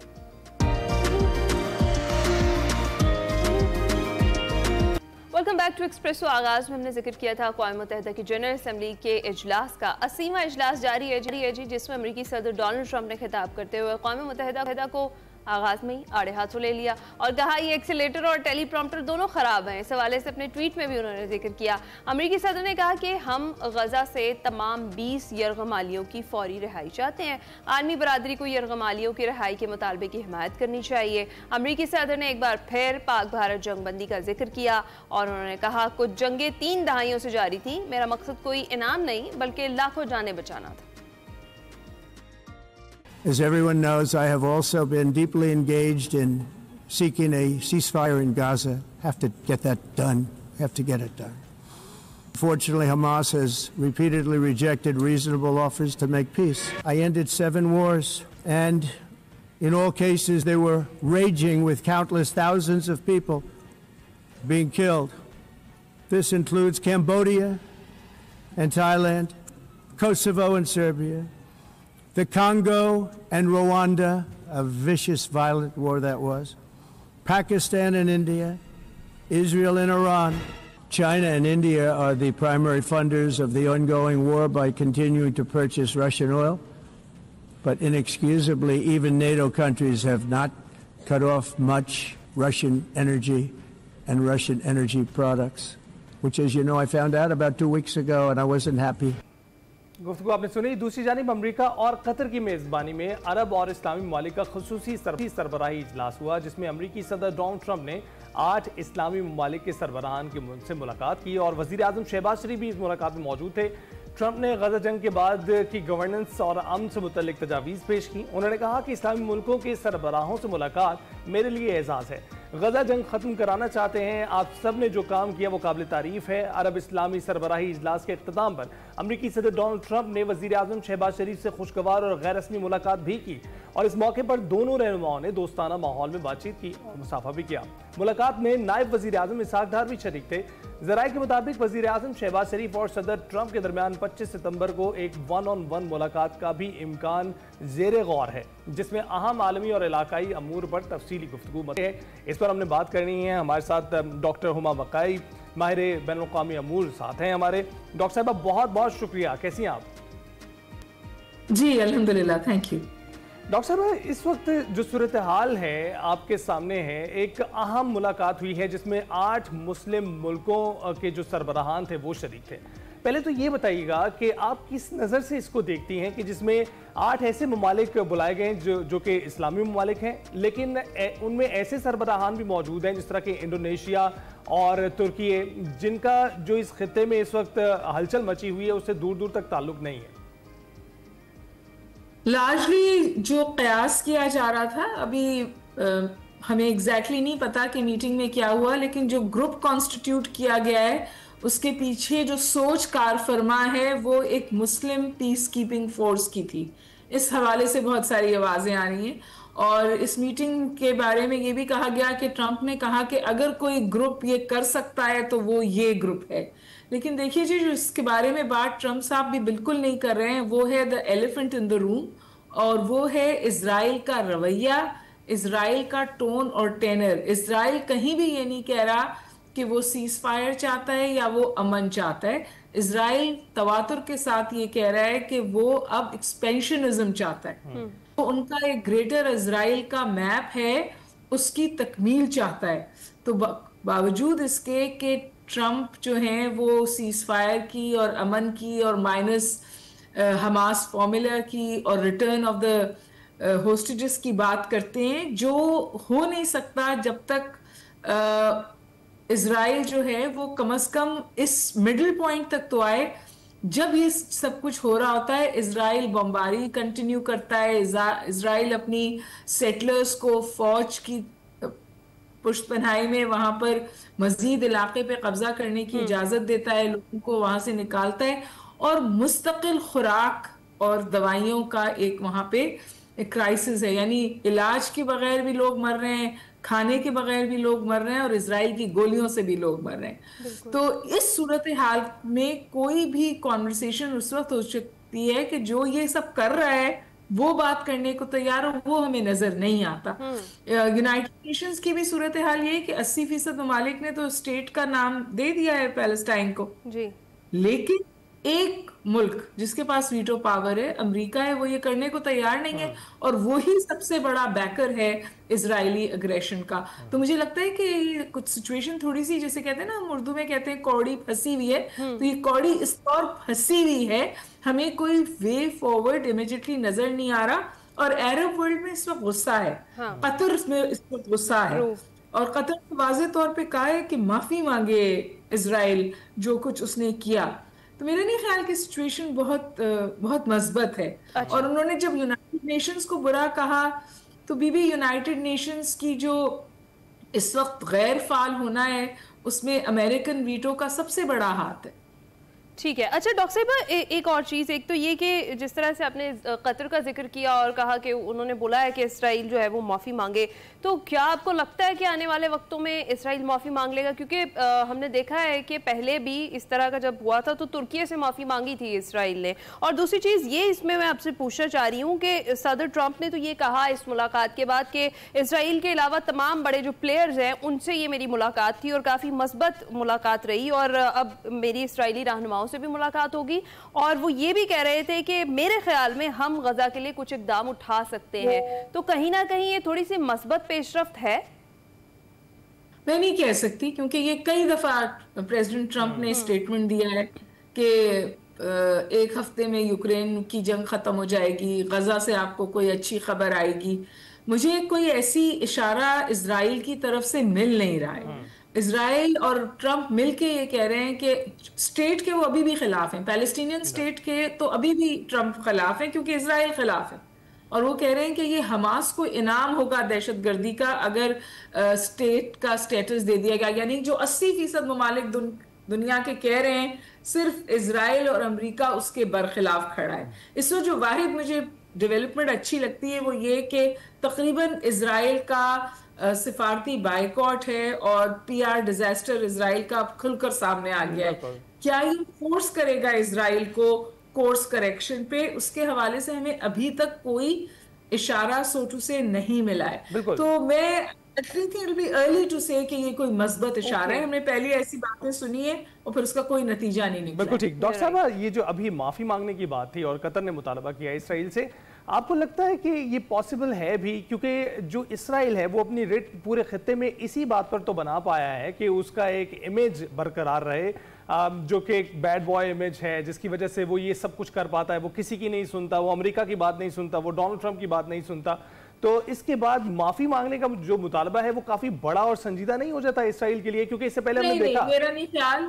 Welcome back to Expresso. आगाज में हमने जिक्र किया था अक़वाम मुत्तहिदा की जनरल असम्बली के इजलास का 80वां इजलास जारी है जी, जिसमें अमेरिकी सदर डोनाल्ड ट्रंप ने खिताब करते हुए अक़वाम मुत्तहिदा को आगाज में ही आड़े हाथों ले लिया और कहा ये एक्सीलेटर और टेलीप्रॉम्प्टर दोनों खराब हैं। इस हवाले से अपने ट्वीट में भी उन्होंने जिक्र किया। अमेरिकी सदर ने कहा कि हम गजा से तमाम 20 यरगमालियों की फौरी रिहाई चाहते हैं। आर्मी बरादरी को यरगमालियों की रिहाई के मुतालबे की हिमायत करनी चाहिए। अमेरिकी सदर ने एक बार फिर पाक भारत जंगबंदी का जिक्र किया और उन्होंने कहा कुछ जंगें 3 दहाइयों से जारी थी, मेरा मकसद कोई इनाम नहीं बल्कि लाखों जानें बचाना था। As everyone knows, I have also been deeply engaged in seeking a ceasefire in Gaza. Have to get that done. Have to get it done. Fortunately, Hamas has repeatedly rejected reasonable offers to make peace. I ended 7 wars, and in all cases they were raging with countless thousands of people being killed. This includes Cambodia and Thailand, Kosovo and Serbia, the Congo and Rwanda, a vicious, violent war that was, Pakistan and India, Israel and Iran. China and India are the primary funders of the ongoing war by continuing to purchase Russian oil. But inexcusably, even NATO countries have not cut off much Russian energy and Russian energy products, which, as you know, I found out about 2 weeks ago, and I wasn't happy. गुफ्तगू आपने सुनी। दूसरी जानिब अमरीका और कतर की मेज़बानी में अरब और इस्लामी ममालिक का खुसूसी सरबराही इजलास हुआ, जिसमें अमरीकी सदर डोनाल्ड ट्रंप ने 8 इस्लामी ममालिक के सरबराहान से मुलाकात की और वज़ीर आज़म शहबाज शरीफ भी इस मुलाकात में मौजूद थे। ट्रंप ने गजा जंग के बाद की गवर्नेंस और अमन से मुतल्लिक तजावीज़ पेश की। उन्होंने कहा कि इस्लामी मुल्कों के सरबराहों से मुलाकात मेरे लिए एजाज़ है। गजा जंग ख़त्म कराना चाहते हैं, आप सब ने जो काम किया वो काबिल तारीफ़ है। अरब इस्लामी सरबराही इजलास के इख्तिताम पर अमरीकी सदर डोनाल्ड ट्रंप ने वज़ीर आज़म शहबाज शरीफ से खुशगवार और गैर रस्मी मुलाकात भी की और इस मौके पर दोनों रहनुमाओं ने दोस्ताना माहौल में बातचीत की और मुसाफा भी किया। मुलाकात में नायब वज़ीर आज़म इसहाक डार भी शरीक थे। ज़राए के मुताबिक वज़ीर आज़म शहबाज शरीफ और सदर ट्रंप के दरमियान 25 सितंबर को एक 1-on-1 मुलाकात का भी इम्कान ज़ेरे गौर है, जिसमें अहम आलमी और इलाकाई अमूर पर तफसीली गुफ्तगू है। इस पर हमने बात करनी है। हमारे साथ डॉक्टर हुमा बकाई, माहिर बैनुल-अक़वामी अमूर साथ हैं हमारे। डॉक्टर साहब बहुत बहुत शुक्रिया। कैसी हैं आप? जी अल्हम्दुलिल्लाह, थैंक यू। डॉक्टर साहब, इस वक्त जो सूरत हाल है आपके सामने है, एक अहम मुलाकात हुई है जिसमें 8 मुस्लिम मुल्कों के जो सरबराहान थे वो शरीक थे। पहले तो ये बताइएगा कि आप किस नज़र से इसको देखती हैं कि जिसमें 8 ऐसे ममालिक बुलाए गए जो कि इस्लामी ममालिक हैं, लेकिन उनमें ऐसे सरबराहान भी मौजूद हैं जिस तरह के इंडोनेशिया और तुर्की, जिनका जो इस खित्ते में इस वक्त हलचल मची हुई है उससे दूर दूर तक ताल्लुक नहीं है। लार्जली जो कयास किया जा रहा था, अभी हमें एग्जैक्टली नहीं पता कि मीटिंग में क्या हुआ, लेकिन जो ग्रुप कॉन्स्टिट्यूट किया गया है उसके पीछे जो सोच कार फरमा है वो एक मुस्लिम पीस कीपिंग फोर्स की थी। इस हवाले से बहुत सारी आवाजें आ रही हैं और इस मीटिंग के बारे में ये भी कहा गया कि ट्रंप ने कहा कि अगर कोई ग्रुप ये कर सकता है तो वो ये ग्रुप है। लेकिन देखिए जी, जो इसके बारे में बात ट्रंप साहब भी बिल्कुल नहीं कर रहे हैं वो है the elephant in the room, और वो है इजराइल का रवैया, इजराइल का टोन और टेनर, इजराइल कहीं भी ये नहीं कह रहा कि वो सीज फायर चाहता है या वो अमन चाहता है। इजराइल तवातुर के साथ ये कह रहा है कि वो अब एक्सपेंशनिज्म चाहता है। तो उनका एक ग्रेटर इजराइल का मैप है, उसकी तकमील चाहता है। तो बावजूद इसके कि ट्रंप जो हैं वो सीज फायर की और अमन की और माइनस हमास फॉर्मूला की और रिटर्न ऑफ द होस्टेजेस की बात करते हैं, जो हो नहीं सकता जब तक इजराइल जो है वो कम से कम इस मिडिल पॉइंट तक तो आए। जब ये सब कुछ हो रहा होता है, इजराइल बमबारी कंटिन्यू करता है, इजराइल अपनी सेटलर्स को फौज की पुष्तपनाही में वहां पर मजीद इलाके पे कब्जा करने की इजाजत देता है, लोगों को वहां से निकालता है, और मुस्तकिल खुराक और दवाइयों का एक वहां पे क्राइसिस है। यानी इलाज के बगैर भी लोग मर रहे हैं, खाने के बगैर भी लोग मर रहे हैं, और इजराइल की गोलियों से भी लोग मर रहे हैं। तो इस सूरत हाल में कोई भी कॉन्वर्सेशन उस वक्त हो सकती है कि जो ये सब कर रहा है वो बात करने को तैयार हो, वो हमें नजर नहीं आता। यूनाइटेड नेशंस की भी सूरत हाल ये है कि 80% ममालिक ने तो स्टेट का नाम दे दिया है पैलेस्टाइन को जी। लेकिन एक मुल्क जिसके पास वीटो पावर है, अमेरिका है, वो ये करने को तैयार नहीं है, और वही सबसे बड़ा बैकर है इजरायली अग्रेशन का। तो मुझे लगता है कि कुछ सिचुएशन थोड़ी सी, जैसे कहते हैं ना, हम उर्दू में कहते हैं कौड़ी फंसी हुई है, तो ये कौड़ी इस तौर फंसी हुई है, हमें कोई वे फॉरवर्ड इमीडिएटली नजर नहीं आ रहा। और अरब वर्ल्ड में इस वक्त गुस्सा है, कतर में इस वक्त गुस्सा है, और कतर ने वाज़ेह तौर पे कहा है कि माफी मांगे इजराइल जो कुछ उसने किया। तो मेरा नहीं ख्याल कि सिचुएशन बहुत मस्बत है। अच्छा। और उन्होंने जब यूनाइटेड नेशंस को बुरा कहा, तो बीबी यूनाइटेड नेशंस की जो इस वक्त गैर फाल होना है, उसमें अमेरिकन वीटो का सबसे बड़ा हाथ है। ठीक है। अच्छा डॉक्टर साहिबा, एक और चीज़, एक तो ये कि जिस तरह से आपने कतर का जिक्र किया और कहा कि उन्होंने बोला है कि इसराइल जो है वो माफ़ी मांगे, तो क्या आपको लगता है कि आने वाले वक्तों में इसराइल माफ़ी मांग लेगा? क्योंकि हमने देखा है कि पहले भी इस तरह का जब हुआ था तो तुर्की से माफ़ी मांगी थी इसराइल ने। और दूसरी चीज़ ये इसमें मैं आपसे पूछना चाह रही हूँ कि सदर ट्रंप ने तो ये कहा इस मुलाकात के बाद कि इसराइल के अलावा तमाम बड़े जो प्लेयर्स हैं उनसे ये मेरी मुलाकात थी और काफ़ी मस्बत मुलाकात रही, और अब मेरी इसराइली रहनुमाओं से भी मुलाकात होगी। और वो ये भी कह रहे थे कि मेरे ख्याल में हम गजा के लिए कुछ इकदाम उठा सकते हैं। तो कहीं ना कहीं ये थोड़ी सी मस्बत पेशरफ्त है। मैं नहीं कह सकती, क्योंकि ये कई दफा प्रेसिडेंट ट्रंप ने स्टेटमेंट दिया है कि एक हफ्ते में यूक्रेन की जंग खत्म हो जाएगी, गजा से आपको कोई अच्छी खबर आएगी। मुझे कोई ऐसी इशारा इजराइल की तरफ से मिल नहीं रहा है। इजराइल और ट्रंप मिलके ये कह रहे हैं कि स्टेट के वो अभी भी खिलाफ हैं, पैलेस्टीनियन स्टेट के तो अभी भी ट्रंप खिलाफ है, क्योंकि इजराइल खिलाफ है। और वो कह रहे हैं कि ये हमास को इनाम होगा दहशतगर्दी का अगर स्टेट का स्टेटस दे दिया गया। यानी जो 80% ममालिक दुनिया के कह रहे हैं, सिर्फ इजराइल और अमेरिका उसके बरखिलाफ खड़ा है। इस वक्त जो वाहिद मुझे डेवलपमेंट अच्छी लगती है वो ये कि तकरीबन इजराइल का सिफारती बाइकॉट है और पीआर डिजास्टर इजराइल का खुलकर सामने आ गया है। क्या ये फोर्स करेगा इजराइल को कोर्स करेक्शन पे? उसके हवाले से हमें अभी तक कोई इशारा सोटू से नहीं मिला है। तो मैं अर्ली टू से कि ये कोई मस्बत इशारा है। हमने पहले ऐसी बातें सुनी है और फिर उसका कोई नतीजा नहीं निकला। बिल्कुल ठीक। डॉक्टर साहब, ये जो अभी माफी मांगने की बात थी और कतर ने मुतालबा किया इसराइल से, आपको लगता है कि ये पॉसिबल है भी? क्योंकि जो इसराइल है वो अपनी रेट पूरे खत्ते में इसी बात पर तो बना पाया है कि उसका एक इमेज बरकरार रहे, जो कि एक बैड बॉय इमेज है, जिसकी वजह से वो ये सब कुछ कर पाता है। वो किसी की नहीं सुनता, वो अमेरिका की बात नहीं सुनता, वो डोनाल्ड ट्रंप की बात नहीं सुनता। तो इसके बाद माफी मांगने का जो मुतालबा है वो काफी बड़ा और संजीदा नहीं हो जाता इसराइल के लिए? क्योंकि इससे पहले हमने देखा, मेरा नहीं ख्याल,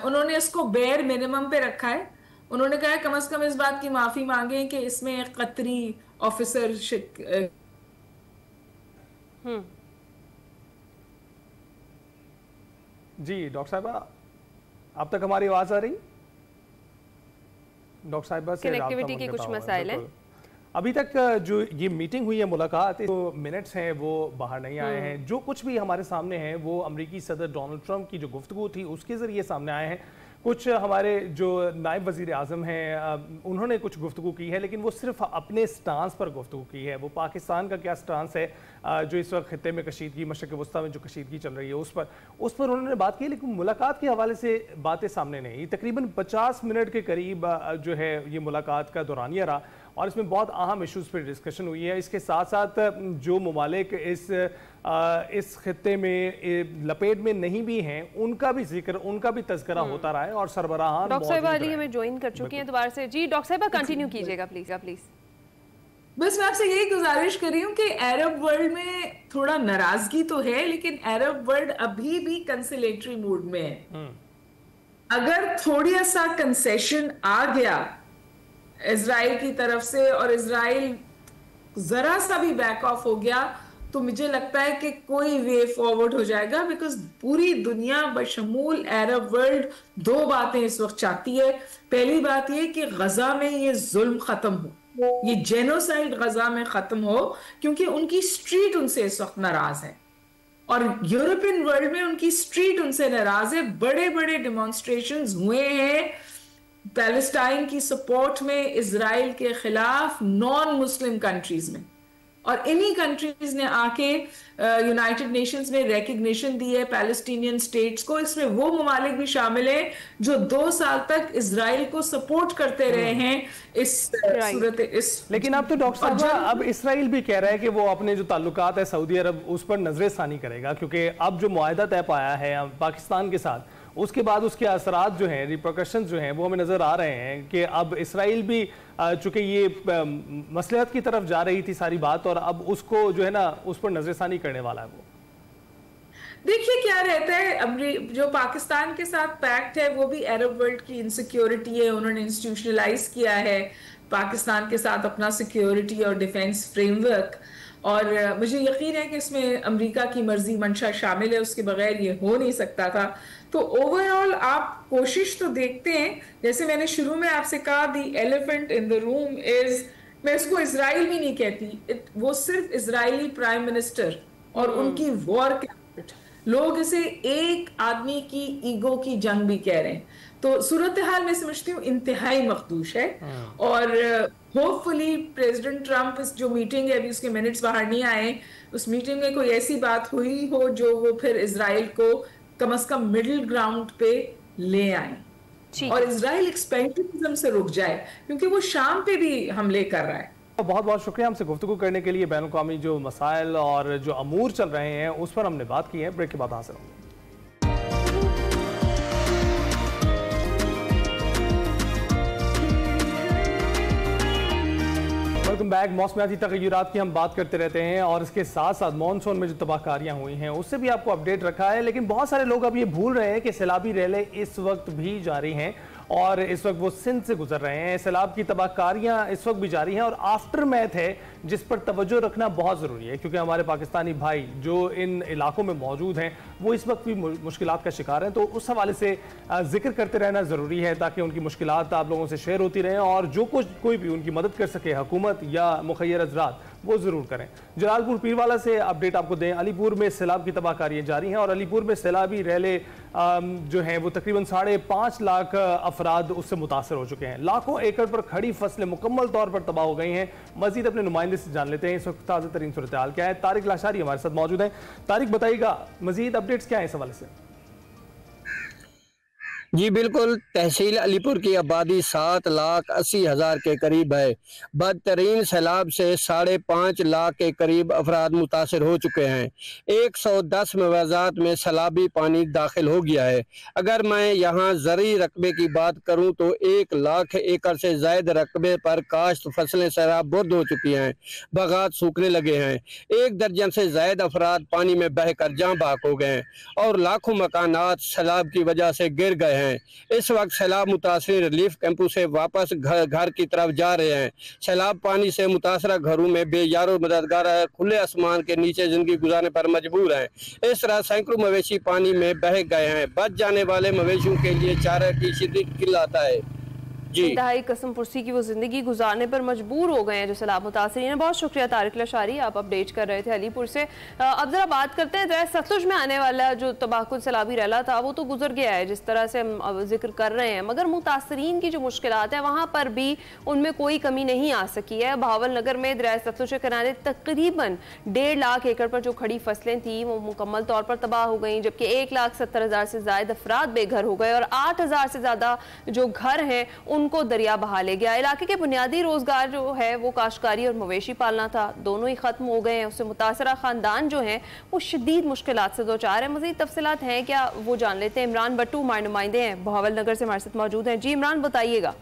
उन्होंने इसको बेयर मिनिमम पे रखा है। उन्होंने कहा है कम से कम इस बात की माफी मांगे कि इसमें एक कतरी ऑफिसर जी। डॉक्टर साहिबा, आप तक हमारी आवाज आ रही? डॉक्टर साहिबा से कनेक्टिविटी के कुछ मसाइल हैं। अभी तक जो ये मीटिंग हुई है, मुलाकात, तो मिनट्स हैं वो बाहर नहीं आए हैं। जो कुछ भी हमारे सामने है वो अमेरिकी सदर डोनाल्ड ट्रंप की जो गुफ्तगू थी उसके जरिए सामने आए हैं। कुछ हमारे जो नायब वज़ीर आज़म हैं उन्होंने कुछ गुफ्तगू की है, लेकिन वो सिर्फ अपने स्टांस पर गुफ्तगू की है। वो पाकिस्तान का क्या स्टांस है जो इस वक्त खित्ते में कशीदगी, मशरक़ वस्ता में जो कशीदगी चल रही है उस पर उन्होंने बात की, लेकिन मुलाकात के हवाले से बातें सामने नहीं आई। तकरीबन 50 मिनट के करीब जो है ये मुलाकात का दौरानिया रहा और इसमें बहुत अहम इश्यूज़ पर डिस्कशन हुई है। इसके साथ साथ जो ममालिक इस खित्ते में लपेट में नहीं भी हैं उनका भी जिक्र, उनका भी तज़किरा होता रहा है और सरबराहान डॉक्टर साहिबा अली हमें ज्वाइन कर चुकी हैं दोबारा से। जी डॉक्टर साहिबा कंटिन्यू कीजिएगा प्लीज। बस मैं आपसे यही गुजारिश कर रही हूँ कि अरब वर्ल्ड में थोड़ा नाराजगी तो है, लेकिन अरब वर्ल्ड अभी भी कंसिलेटरी मूड में है। अगर थोड़ा सा कंसेशन आ गया इजराइल की तरफ से और इजराइल जरा सा भी बैक ऑफ हो गया तो मुझे लगता है कि कोई वे फॉरवर्ड हो जाएगा, बिकॉज पूरी दुनिया बशमूल अरब वर्ल्ड दो बातें इस वक्त चाहती है। पहली बात ये कि गजा में ये जुल्म खत्म हो, ये जेनोसाइड गजा में खत्म हो, क्योंकि उनकी स्ट्रीट उनसे इस वक्त नाराज है और यूरोपियन वर्ल्ड में उनकी स्ट्रीट उनसे नाराज है। बड़े बड़े डिमॉन्स्ट्रेशंस हुए हैं पैलेस्टाइन की सपोर्ट में इजराइल के खिलाफ नॉन मुस्लिम कंट्रीज में, और इन्हीं कंट्रीज ने आके यूनाइटेड नेशंस में रिकग्निशन दी है पैलेस्टीनियन स्टेट्स को। इसमें वो ममालिक भी शामिल हैं जो 2 साल तक इजराइल को सपोर्ट करते रहे हैं इस सूरत इस। लेकिन अब तो डॉक्टर साहब अब इसराइल भी कह रहा है कि वो अपने जो ताल्लुकात है सऊदी अरब उस पर नजरसानी करेगा, क्योंकि अब जो मुआहदा तय पाया है पाकिस्तान के साथ उसके बाद उसके असरात जो हैं, रिपरकशन जो हैं वो हमें नजर आ रहे हैं कि अब इसराइल भी चूंकि ये मसलहत की तरफ जा रही थी सारी बात और अब उसको जो है ना उस पर नजरसानी करने वाला है। वो देखिए क्या रहता है, जो पाकिस्तान के साथ पैक्ट है वो भी अरब वर्ल्ड की इनसिक्योरिटी है, उन्होंने इंस्टीट्यूशनलाइज किया है पाकिस्तान के साथ अपना सिक्योरिटी और डिफेंस फ्रेमवर्क, और मुझे यकीन है कि इसमें अमेरिका की मर्जी मंशा शामिल है, उसके बगैर ये हो नहीं सकता था। तो ओवरऑल आप कोशिश तो देखते हैं, जैसे मैंने शुरू में आपसे कहा दी elephant in the room is, मैं इसको इजराइल भी नहीं कहती, वो सिर्फ इजरायली प्राइम मिनिस्टर और उनकी वॉर कैबिनेट, लोग इसे एक आदमी की ईगो की जंग भी कह रहे हैं। तो सूरत हाल मैं समझती हूँ इंतहाई मखदूश है और होपफुली प्रेसिडेंट ट्रंप इस जो मीटिंग है अभी उसके मिनट्स बाहर नहीं आए, उस मीटिंग में कोई ऐसी बात हुई हो जो वो फिर इजराइल को कम से कम मिडिल ग्राउंड पे ले आए और इजराइल एक्सपेंशनिज्म से रुक जाए, क्योंकि वो शाम पे भी हमले कर रहा है। बहुत बहुत शुक्रिया हमसे गुफ्तगू करने के लिए। बैनुल-अक़वामी जो मसाइल और जो अमूर चल रहे हैं उस पर हमने बात की है। ब्रेक के बाद हाजिर होंगे। Welcome back. मौसमियाती तग़य्युरात की हम बात करते रहते हैं और इसके साथ साथ मानसून में जो तबाहकारियां हुई हैं उससे भी आपको अपडेट रखा है, लेकिन बहुत सारे लोग अब ये भूल रहे हैं कि सैलाबी रैले इस वक्त भी जारी हैं और इस वक्त वो सिंध से गुजर रहे हैं। सैलाब की तबाहकारियां इस वक्त भी जारी हैं और आफ्टर मैथ है जिस पर तवज्जो रखना बहुत ज़रूरी है, क्योंकि हमारे पाकिस्तानी भाई जो इन इलाकों में मौजूद हैं वो इस वक्त भी मुश्किलात का शिकार हैं। तो उस हवाले से जिक्र करते रहना ज़रूरी है ताकि उनकी मुश्किलात आप लोगों से शेयर होती रहें और जो कोई भी उनकी मदद कर सके हुकूमत या मुखय्यर हज़रात वो ज़रूर करें। जलालपुर पीरवाला से अपडेट आपको दें। अलीपुर में सैलाब की तबाहकारियाँ जारी हैं और अलीपुर में सैलाबी रैले जो हैं वो तकरीबन 5.5 लाख अफराद उससे मुतासर हो चुके हैं। लाखों एकड़ पर खड़ी फसलें मुकम्मल तौर पर तबाह हो गई हैं। मजीद अपने नुमाइंदे से जान लेते हैं इस वक्त ताज़ा तरीन सूरत हाल क्या है। तारिक लाशारी हमारे साथ मौजूद हैं। तारिक बताइएगा मजीद अपडेट्स क्या है इस हवाले से? जी बिल्कुल, तहसील अलीपुर की आबादी 7,80,000 के करीब है। बदतरीन सैलाब से 5.5 लाख के करीब अफराद मुतासर हो चुके हैं। 110 मवाज़ात में सैलाबी पानी दाखिल हो गया है। अगर मैं यहाँ ज़रूरी रकबे की बात करूँ तो 1 लाख एकड़ से ज़ायद रकबे पर काश्त फसलें सैलाब बुर्द हो चुकी हैं, बागात सूखने लगे हैं। 1 दर्जन से ज़ायद अफराद पानी में बहकर जाँ बाक हो गए हैं और लाखों मकानात सैलाब की वजह से गिर गए हैं। इस वक्त सैलाब मुतासर रिलीफ कैंपों से वापस घर की तरफ जा रहे हैं। सैलाब पानी से मुतासरा घरों में बेयारो मददगार खुले आसमान के नीचे जिंदगी गुजारने पर मजबूर हैं। इस तरह सैकड़ों मवेशी पानी में बह गए हैं। बच जाने वाले मवेशियों के लिए चारे की शिद्दत किल्लत है। इंतहाई कसम पुरसी की वो जिंदगी गुजारने पर मजबूर हो गए हैं जो सैलाब मुतासरीन है। बहुत शुक्रिया तारिक लशारी, आप अपडेट कर रहे थे अलीपुर से। अब जरा बात करते हैं सतलुज में आने वाला जो तबाहकुन सैलाबी रैला था वो तो गुजर गया है जिस तरह से हम जिक्र कर रहे हैं, मगर मुतासरीन की जो मुश्किलात है वहाँ पर भी उनमें कोई कमी नहीं आ सकी है। बहावल नगर में दरिया सतलुज के किनारे तकरीबन 1.5 लाख एकड़ पर जो खड़ी फसलें थी वो मुकम्मल तौर पर तबाह हो गई, जबकि 1,70,000 से ज्यादा अफराद बेघर हो गए और 8,000 से ज्यादा जो घर हैं उनको दरिया बहा ले गया। इलाके के बुनियादी रोजगार जो है वो काश्तकारी और मवेशी पालना था, दोनों ही खत्म हो गए हैं। उससे मुतासरा खानदान जो हैं वो शदीद मुश्किलात से दो चार है। मजीद तफसीलात हैं क्या वो जान लेते हैं। इमरान बट्टू हमारे नुमाइंदे हैं बहावल नगर से हमारे साथ मौजूद हैं। जी इमरान बताइएगा।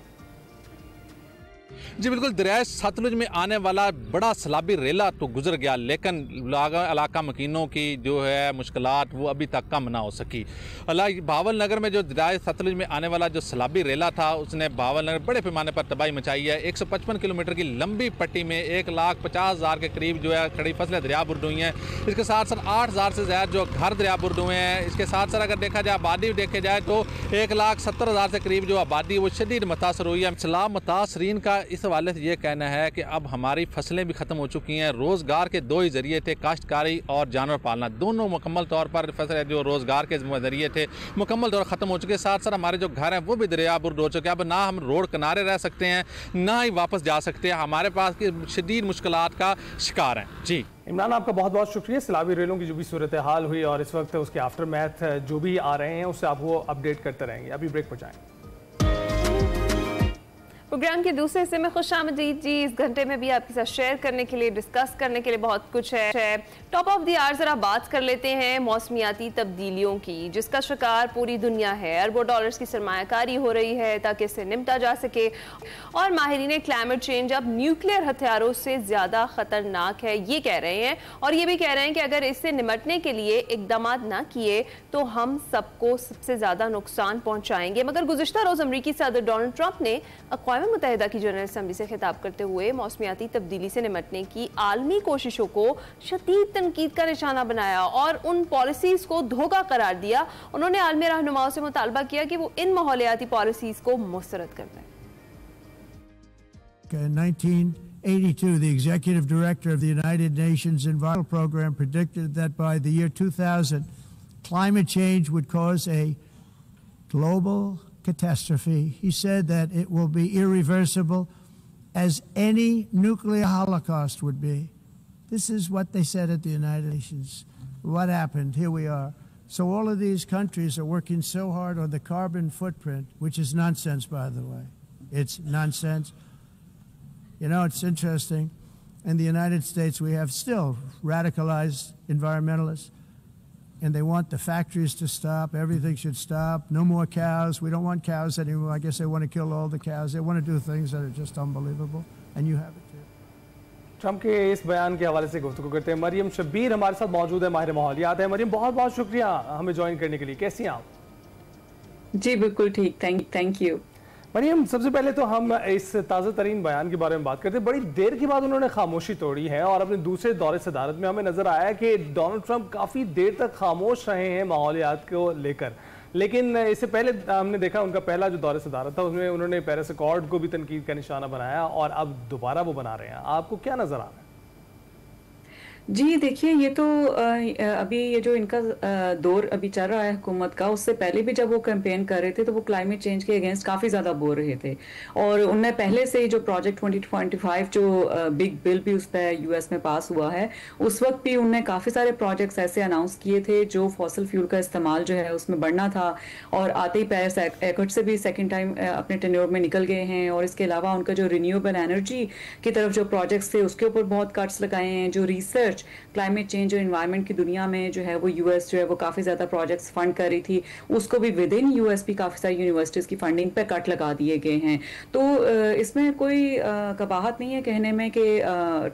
जी बिल्कुल, दरिया सतलुज में आने वाला बड़ा सैलाबी रेला तो गुजर गया, लेकिन इलाका मकीनों की जो है मुश्किलात वो अभी तक कम ना हो सकी। बहावल नगर में जो दरिया सतलुज में आने वाला जो सैलाबी रेला था उसने बहावल नगर बड़े पैमाने पर तबाही मचाई है। 155 किलोमीटर की लंबी पट्टी में 1,50,000 के करीब जो है खड़ी फसलें दरियाबुर्द हुई हैं। इसके साथ साथ 8,000 से ज़्यादा जो घर दरियाबुर्द हुए हैं। इसके साथ साथ अगर देखा जाए आबादी देखे जाए तो 1,70,000 से करीब जो आबादी वो शदीद मुतासर हुई है। सैलाब मुतासरीन का इस हवाले से ये कहना है कि अब हमारी फसलें भी ख़त्म हो चुकी हैं। रोज़गार के दो ही ज़रिए थे, काश्तकारी और जानवर पालना, दोनों मुकम्मल तौर पर फसलें जो रोज़गार के ज़रिए थे मुकम्मल तौर पर ख़त्म हो चुके। साथ साथ हमारे जो घर हैं वो भी दरियाबुर्द हो चुके हैं। अब ना हम रोड किनारे रह सकते हैं ना ही वापस जा सकते हैं, हमारे पास की शदीद मुश्किलात का शिकार हैं। जी इमरान, आपका बहुत बहुत शुक्रिया। सैलाबी रेलों की जो भी सूरत हाल हुई और इस वक्त उसके आफ्टर मैथ जो भी आ रहे हैं उससे आपको अपडेट करते रहेंगे। अभी ब्रेक पर जाएंगे। प्रोग्राम के दूसरे हिस्से में खुशामदीद जी। इस घंटे में भी आपके साथ शेयर करने के लिए, डिस्कस करने के लिए बहुत कुछ है। टॉप ऑफ द आवर जरा बात कर लेते हैं मौसमियाती तब्दीलियों की, जिसका शिकार पूरी दुनिया है। अरबों डॉलर्स की सरमायाकारी हो रही है ताकि इससे निपटा जा सके, और माहिरीन क्लाइमेट चेंज अब न्यूक्लियर हथियारों से ज़्यादा ख़तरनाक है ये कह रहे हैं, और ये भी कह रहे हैं कि अगर इससे निपटने के लिए इकदाम ना किए तो हम सबको सबसे ज़्यादा नुकसान पहुँचाएंगे। मगर गुज़िश्ता रोज़ अमरीकी सदर डोनाल्ड ट्रंप ने अक़वाम मुत्तहिदा की जनरल असम्बली से खिताब करते हुए मौसमियाती तब्दीली से निपटने की आलमी कोशिशों को शदीद तनकीद का निशाना बनाया और उन पॉलिसीज को धोखा करार दिया। उन्होंने आलमी रहनुमाओं से मुतालबा किया कि वो इन माहौलियाती पॉलिसीज को मुस्तरद कर दें। In 1982, the executive director of the United Nations Environmental Program predicted that by the year 2000, climate change would cause a global catastrophe. He said that it will be irreversible as any nuclear holocaust would be. This is what they said at the United Nations. What happened? Here we are. So all of these countries are working so hard on the carbon footprint, which is nonsense, by the way. It's nonsense. You know, it's interesting. In the United States, we have still radicalized environmentalists. And they want the factories to stop. Everything should stop. No more cows. We don't want cows anymore. I guess they want to kill all the cows. They want to do things that are just unbelievable. And you have it too. Trump के इस बयान के हवाले से गुफ्तगू करते हैं मरियम शब्बीर हमारे साथ मौजूद है, माहिर माहौलियात है। मरियम, बहुत बहुत शुक्रिया हमें ज्वाइन करने के लिए। कैसी हैं आप? जी बिल्कुल ठीक, थैंक यू। मरियम, सबसे पहले तो हम इस ताज़ा तरीन बयान के बारे में बात करते हैं। बड़ी देर के बाद उन्होंने खामोशी तोड़ी है और अपने दूसरे दौरे सदारत में हमें नजर आया कि डोनाल्ड ट्रंप काफ़ी देर तक खामोश रहे हैं माहौलियात को लेकर, लेकिन इससे पहले हमने देखा उनका पहला जो दौरे सदारत था उसमें उन्होंने पेरिस अकॉर्ड को भी तनकीद का निशाना बनाया और अब दोबारा वो बना रहे हैं। आपको क्या नजर आ रहा है? जी देखिए, ये तो अभी ये जो इनका दौर अभी चल रहा है हुकूमत का, उससे पहले भी जब वो कैंपेन कर रहे थे तो वो क्लाइमेट चेंज के अगेंस्ट काफ़ी ज़्यादा बोल रहे थे और उनने पहले से ही जो प्रोजेक्ट 2025 जो बिग बिल भी उस पर यूएस में पास हुआ है, उस वक्त भी उनने काफ़ी सारे प्रोजेक्ट्स ऐसे अनाउंस किए थे जो फॉसिल फ्यूल का इस्तेमाल जो है उसमें बढ़ना था और आते ही पेरिस एक्ट से भी सेकेंड टाइम अपने टेन्योर में निकल गए हैं। और इसके अलावा उनका जो रिन्यूएबल एनर्जी की तरफ जो प्रोजेक्ट्स थे उसके ऊपर बहुत कट्स लगाए हैं। जो रिसर्च क्लाइमेट चेंज और एनवायरनमेंट की दुनिया में जो है वो यूएस जो है वो काफ़ी ज़्यादा प्रोजेक्ट्स फंड कर रही थी, उसको भी विद इन यूएस भी काफ़ी सारी यूनिवर्सिटीज़ की फंडिंग पे कट लगा दिए गए हैं। तो इसमें कोई कबाहत नहीं है कहने में कि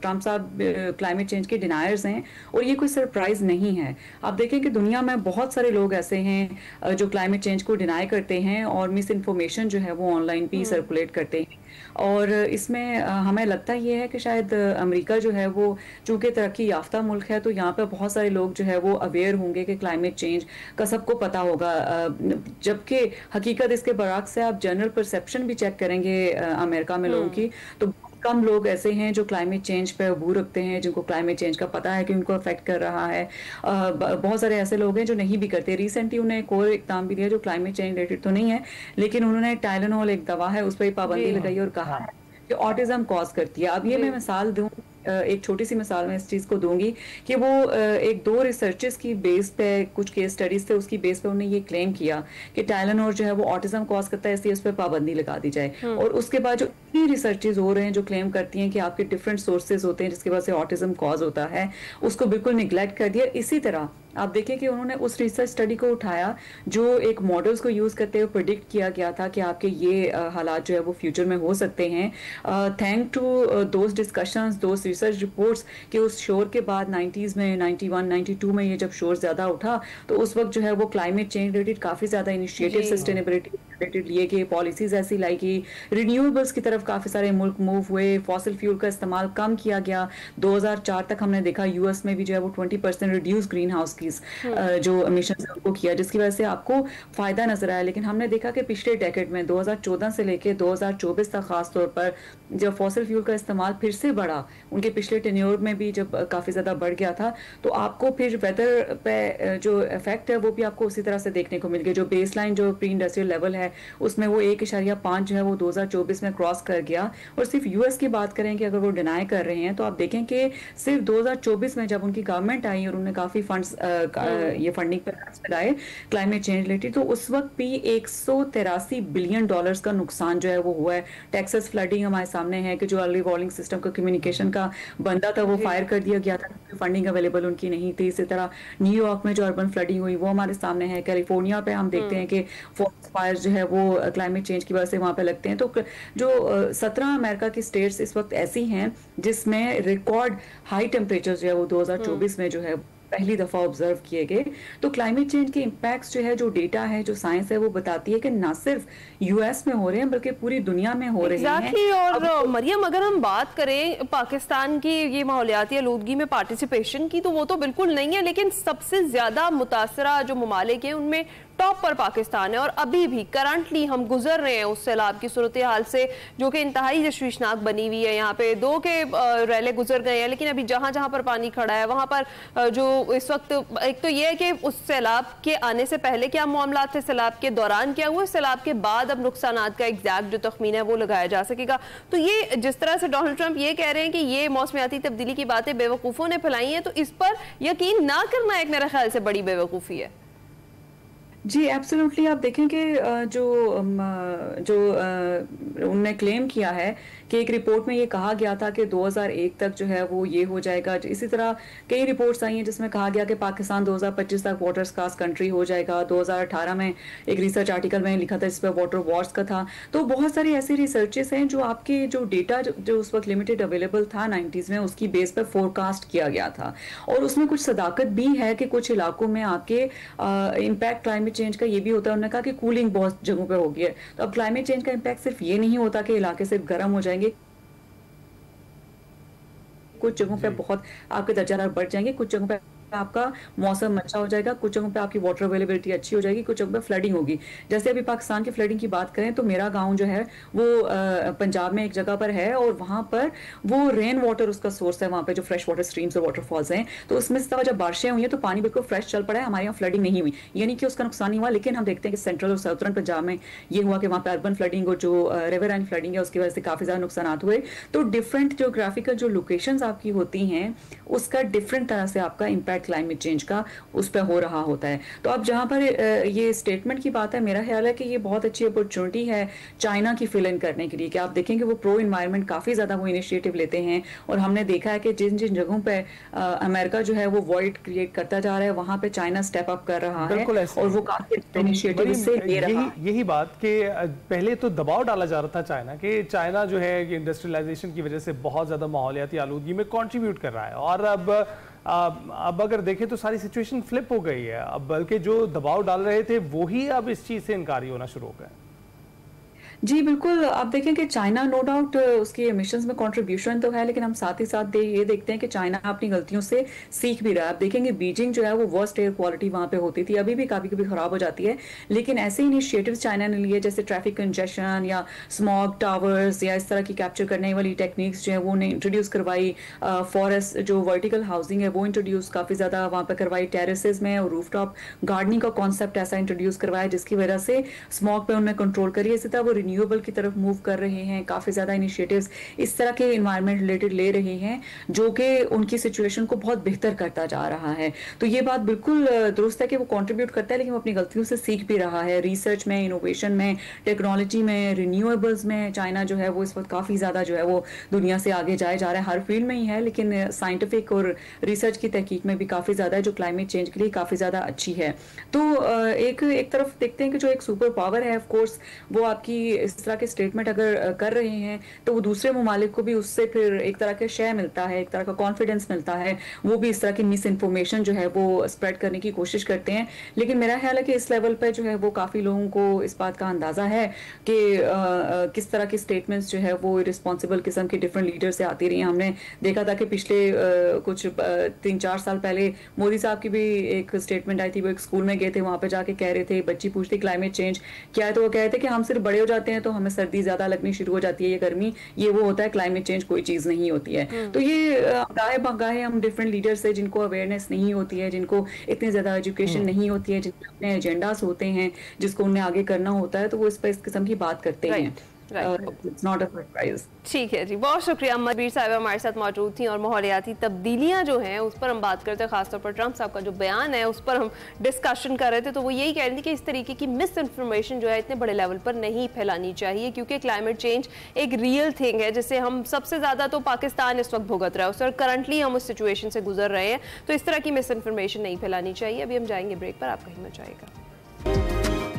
ट्रंप साहब क्लाइमेट चेंज के डिनायर्स हैं और ये कोई सरप्राइज नहीं है। आप देखें कि दुनिया में बहुत सारे लोग ऐसे हैं जो क्लाइमेट चेंज को डिनाई करते हैं और मिस इन्फॉर्मेशन जो है वो ऑनलाइन भी सर्कुलेट करते हैं। और इसमें हमें लगता ये है कि शायद अमेरिका जो है वो चूंकि तरक्की याफ्ता मुल्क है, तो यहाँ पे बहुत सारे लोग जो है वो अवेयर होंगे कि क्लाइमेट चेंज का सबको पता होगा, जबकि हकीकत इसके बरअक्स है। आप जनरल परसेप्शन भी चेक करेंगे अमेरिका में लोगों की, तो कम लोग ऐसे हैं जो क्लाइमेट चेंज पे अबूर रखते हैं, जिनको क्लाइमेट चेंज का पता है कि उनको अफेक्ट कर रहा है। बहुत सारे ऐसे लोग हैं जो नहीं भी करते। रिसेंटली उन्हें एक और इक़दाम भी दिया जो क्लाइमेट चेंज रिलेटेड तो नहीं है, लेकिन उन्होंने टाइलेनॉल एक दवा है उस पर पाबंदी लगाई और कहा है कि ऑटिज्म कॉज करती है। अब ये मैं मिसाल दूं, एक छोटी सी मिसाल मैं इस चीज को दूंगी कि वो एक 2 रिसर्चेस की बेस पे, कुछ केस स्टडीज थे उसकी बेस पे उन्होंने ये क्लेम किया कि टाइलेनॉल जो है वो ऑटिज्म कॉज करता है, इसलिए उस पर पाबंदी लगा दी जाए। और उसके बाद जो इतनी रिसर्चेस हो रहे हैं जो क्लेम करती हैं कि आपके डिफरेंट सोर्सेज होते हैं जिसकी वजह से ऑटिज्म कॉज होता है, उसको बिल्कुल निगलेक्ट कर दिया। इसी तरह आप देखें कि उन्होंने उस रिसर्च स्टडी को उठाया जो एक मॉडल्स को यूज करते हुए प्रेडिक्ट किया गया था कि आपके ये हालात जो है वो फ्यूचर में हो सकते हैं, thank to those discussions, those research reports कि उस शोर के बाद 90s में 91, 92 में ये जब शोर ज्यादा उठा तो उस वक्त जो है वो क्लाइमेट चेंज रिलेटेड काफी ज्यादा इनिशिएटिव सस्टेनेबिलिटी रिलेटेड लिए गए, पॉलिसीज ऐसी लाई गई, रिन्यूएबल्स की तरफ काफी सारे मुल्क मूव हुए, फॉसिल फ्यूल का इस्तेमाल कम किया गया। 2004 तक हमने देखा यूएस में भी जो है वो 20% रिड्यूस ग्रीन हाउस की जो एमिशंस है उनको किया, जिसकी वजह से आपको फायदा नजर आया। लेकिन हमने देखा कि पिछले डेकेड में 2014 से लेके 2024 तक खास तौर पर जब फॉसिल फ्यूल का इस्तेमाल फिर से बढ़ा, उनके पिछले टेन्योर में भी जब काफी ज्यादा बढ़ गया था, तो आपको फिर वेदर पे जो इफेक्ट है वो भी आपको उसी तरह से देखने को मिल गया। जो बेस लाइन जो प्री इंडस्ट्रियल लेवल है उसमें वो 1.5 जो है वो 2024 में क्रॉस कर गया। और सिर्फ यूएस की बात करें कि अगर वो डिनाई कर रहे हैं तो आप देखें कि सिर्फ 2024 में जब उनकी गवर्नमेंट आई और उन्होंने काफी फंड्स ये फंडिंग पर लगाए क्लाइमेट चेंज रिलेटेड, तो उस वक्त भी 183 बिलियन डॉलर्स का नुकसान जो है वो हुआ है। टेक्सास फ्लडिंग हमारे सामने है कि जो अर्ली वार्निंग सिस्टम का कम्युनिकेशन का बंदा था वो फायर कर दिया गया था, फंडिंग अवेलेबल उनकी नहीं थी। इसी तरह न्यूयॉर्क में जो अर्बन फ्लडिंग हुई वो हमारे सामने है। कैलिफोर्निया पे हम देखते हैं कि फॉरेस्ट फायर जो है वो क्लाइमेट चेंज की वजह से वहां पे लगते हैं। तो जो 17 अमेरिका की स्टेट्स इस वक्त ऐसी हैं जिसमें रिकॉर्ड हाई टेम्परेचर जो है वो 2024 में जो है पहली दफा ऑब्जर्व किए गए। तो क्लाइमेट चेंज के इम्पैक्ट्स जो है, जो डेटा है, जो साइंस है, वो बताती है कि ना सिर्फ यूएस में हो रहे हैं बल्कि पूरी दुनिया में हो रहे हैं। और मरियम, अगर हम बात करें पाकिस्तान की ये माहौलियाती आलूदगी में पार्टिसिपेशन की, तो वो तो बिल्कुल नहीं है, लेकिन सबसे ज्यादा मुतासरा जो ममालिक हैं उनमें टॉप पर पाकिस्तान है। और अभी भी करंटली हम गुजर रहे हैं उस सैलाब की सूरत हाल से जो कि इंतहाई तशवीशनाक बनी हुई है। यहाँ पे 2 के रैले गुजर गए हैं, लेकिन अभी जहां जहां पर पानी खड़ा है वहां पर जो इस वक्त, एक तो ये है कि उस सैलाब के आने से पहले क्या मामला थे, सैलाब के दौरान क्या हुआ, सैलाब के बाद अब नुकसानात का एग्जैक्ट जो तखमीन है वो लगाया जा सकेगा। तो ये जिस तरह से डोनाल्ड ट्रंप ये कह रहे हैं कि ये मौसमियाती तब्दीली की बातें बेवकूफ़ों ने फैलाई हैं, तो इस पर यकीन ना करना एक मेरे ख्याल से बड़ी बेवकूफ़ी है। जी एब्सोल्युटली। आप देखें कि जो उनने क्लेम किया है कि एक रिपोर्ट में ये कहा गया था कि 2001 तक जो है वो ये हो जाएगा। इसी तरह कई रिपोर्ट्स आई हैं जिसमें कहा गया कि पाकिस्तान 2025 तक वाटर स्कार्स कंट्री हो जाएगा। 2018 में एक रिसर्च आर्टिकल में लिखा था जिस पर वाटर वॉर्स का था। तो बहुत सारी ऐसी रिसर्चेस हैं जो आपके जो डेटा जो उस वक्त लिमिटेड अवेलेबल था 90s में, उसकी बेस पर फोरकास्ट किया गया था। और उसमें कुछ सदाकत भी है कि कुछ इलाकों में आपके इम्पैक्ट क्लाइमेट चेंज का ये भी होता है। उन्होंने कहा कि कूलिंग बहुत जगहों पे होगी है। तो अब क्लाइमेट चेंज का इम्पैक्ट सिर्फ ये नहीं होता कि इलाके सिर्फ गर्म हो जाएंगे, कुछ जगहों पे बहुत आपके दर्जा हरारत बढ़ जाएंगे, कुछ जगहों पे आपका मौसम अच्छा हो जाएगा, कुछ जगहों पे आपकी वाटर अवेलेबिलिटी अच्छी हो जाएगी, कुछ जगहों पे फ्लडिंग होगी। जैसे अभी पाकिस्तान की फ्लडिंग की बात करें तो मेरा गांव जो है वो पंजाब में एक जगह पर है और वहां पर वो रेन वाटर उसका सोर्स है, वहां पे जो फ्रेश वाटर स्ट्रीम्स और वाटरफॉल्स हैं। तो उसमें से जब बारिशें हुई हैं तो पानी बिल्कुल फ्रेश चल पड़ा है। हमारे यहाँ फ्लडिंग नहीं हुई, यानी कि उसका नुकसान नहीं हुआ। लेकिन हम देखते हैं कि सेंट्रल और साउथर्न पंजाब में ये हुआ कि वहाँ पे अर्बन फ्लडिंग और जो रिवर एंड फ्लडिंग है उसकी वजह से काफी ज्यादा नुकसान हुए। तो डिफरेंट जोग्राफिकल जो लोकेशंस आपकी होती हैं उसका डिफरेंट तरह से आपका इम्पैक्ट क्लाइमेट चेंज का उस पर हो रहा होता है। तो अब जहां पर ये स्टेटमेंट की बात है, मेरा ख्याल है कि ये बहुत अच्छी अपॉर्चुनिटी है चाइना की फिल इन करने के लिए कि आप देखेंगे वो प्रो इन्वायरमेंट काफी ज्यादा वो इनिशिएटिव लेते हैं। और हमने देखा है कि जिन जिन जगहों पे अमेरिका जो है वो वॉइड क्रिएट करता जा रहा है वहां पे चाइना स्टेप अप कर रहा है और वो काफी इनिशिएटिव से ले रहा है। यही बात कि पहले तो दबाव डाला जा रहा था चाइना कि चाइना जो है इंडस्ट्रियलाइजेशन की वजह से बहुत ज्यादा माहौलियाती आलूदगी में कंट्रीब्यूट कर रहा है। और अब अगर देखें तो सारी सिचुएशन फ्लिप हो गई है। अब बल्कि जो दबाव डाल रहे थे वो ही अब इस चीज से इनकारी होना शुरू हो गए। जी बिल्कुल, आप देखें कि चाइना नो डाउट उसकी एमिशंस में कंट्रीब्यूशन तो है, लेकिन हम साथ ही साथ ये देखते हैं कि चाइना अपनी गलतियों से सीख भी रहा है। आप देखेंगे बीजिंग जो है वो वर्स्ट एयर क्वालिटी वहाँ पे होती थी, अभी भी कभी कभी खराब हो जाती है, लेकिन ऐसे इनिशिएटिव्स चाइना ने लिए जैसे ट्रैफिक कंजेशन या स्मॉग टावर्स या इस तरह की कैप्चर करने वाली टेक्निक्स जो है वो इंट्रोड्यूस करवाई। फॉरेस्ट जो वर्टिकल हाउसिंग है वो इंट्रोड्यूस काफ़ी ज़्यादा वहाँ पर करवाई, टेरेसेस में और रूफटॉप गार्डनिंग का कॉन्सेप्ट ऐसा इंट्रोड्यूस करवाया जिसकी वजह से स्मॉग पे उन्होंने कंट्रोल करी। इसी तरह वो रिन्यूएबल की तरफ मूव कर रहे हैं, काफ़ी ज़्यादा इनिशिएटिव्स इस तरह के इन्वायरमेंट रिलेटेड ले रहे हैं जो कि उनकी सिचुएशन को बहुत बेहतर करता जा रहा है। तो ये बात बिल्कुल दुरुस्त है कि वो कंट्रीब्यूट करता है, लेकिन वो अपनी गलतियों से सीख भी रहा है। रिसर्च में, इनोवेशन में, टेक्नोलॉजी में, रिन्यूएबल्स में चाइना जो है वो इस वक्त काफ़ी ज़्यादा जो है वो दुनिया से आगे जाए जा रहा है। हर फील्ड में ही है, लेकिन साइंटिफिक और रिसर्च की तहकीक में भी काफ़ी ज़्यादा है, जो क्लाइमेट चेंज के लिए काफ़ी ज़्यादा अच्छी है। तो एक तरफ देखते हैं कि जो एक सुपर पावर है, ऑफ कोर्स वो आपकी इस तरह के स्टेटमेंट अगर कर रहे हैं तो वो दूसरे ममालिक को भी उससे फिर एक तरह का शेयर मिलता है, एक तरह का कॉन्फिडेंस मिलता है, वो भी इस तरह की मिस इन्फॉर्मेशन जो है वो स्प्रेड करने की कोशिश करते हैं। लेकिन मेरा ख्याल है कि इस लेवल पर जो है वो काफ़ी लोगों को इस बात का अंदाज़ा है कि किस तरह की स्टेटमेंट्स जो है वो रिस्पॉन्सिबल किस्म के डिफरेंट लीडर से आती रही हैं। हमने देखा था कि पिछले कुछ 3-4 साल पहले मोदी साहब की भी एक स्टेटमेंट आई थी, वो एक स्कूल में गए थे, वहाँ पे जाके कह रहे थे, बच्ची पूछती क्लाइमेट चेंज क्या है, तो वो कह रहे थे कि हम सिर्फ बड़े हो जाते हैं तो हमें सर्दी ज़्यादा लगनी शुरू हो जाती है, ये गर्मी ये वो होता है, क्लाइमेट चेंज कोई चीज़ नहीं होती है। तो ये गाहे बगाहे हम डिफरेंट लीडर्स से जिनको अवेयरनेस नहीं होती है, जिनको इतनी ज़्यादा एजुकेशन नहीं होती है, जिनके अपने एजेंडास होते हैं जिसको उन्हें आगे करना होता है, तो वो इस पर इस किस्म की बात करते हैं। It's not a surprise. ठीक है जी, बहुत शुक्रिया। अमरवीर साहब हमारे साथ मौजूद थी और माहौलियाती तब्दीलियां जो हैं उस पर हम बात करते हैं, खासतौर पर ट्रंप साहब का जो बयान है उस पर हम डिस्कशन कर रहे थे। तो वो यही कह रही थी कि इस तरीके की मिस इन्फॉर्मेशन जो है इतने बड़े लेवल पर नहीं फैलानी चाहिए, क्योंकि क्लाइमेट चेंज एक रियल थिंग है जिससे हम सबसे ज़्यादा तो पाकिस्तान इस वक्त भुगत रहा है, सर करंटली हम उस सिचुएशन से गुजर रहे हैं। तो इस तरह की मिस इन्फॉर्मेशन नहीं फैलानी चाहिए। अभी हम जाएंगे ब्रेक पर, आप कहीं मत जाएगा।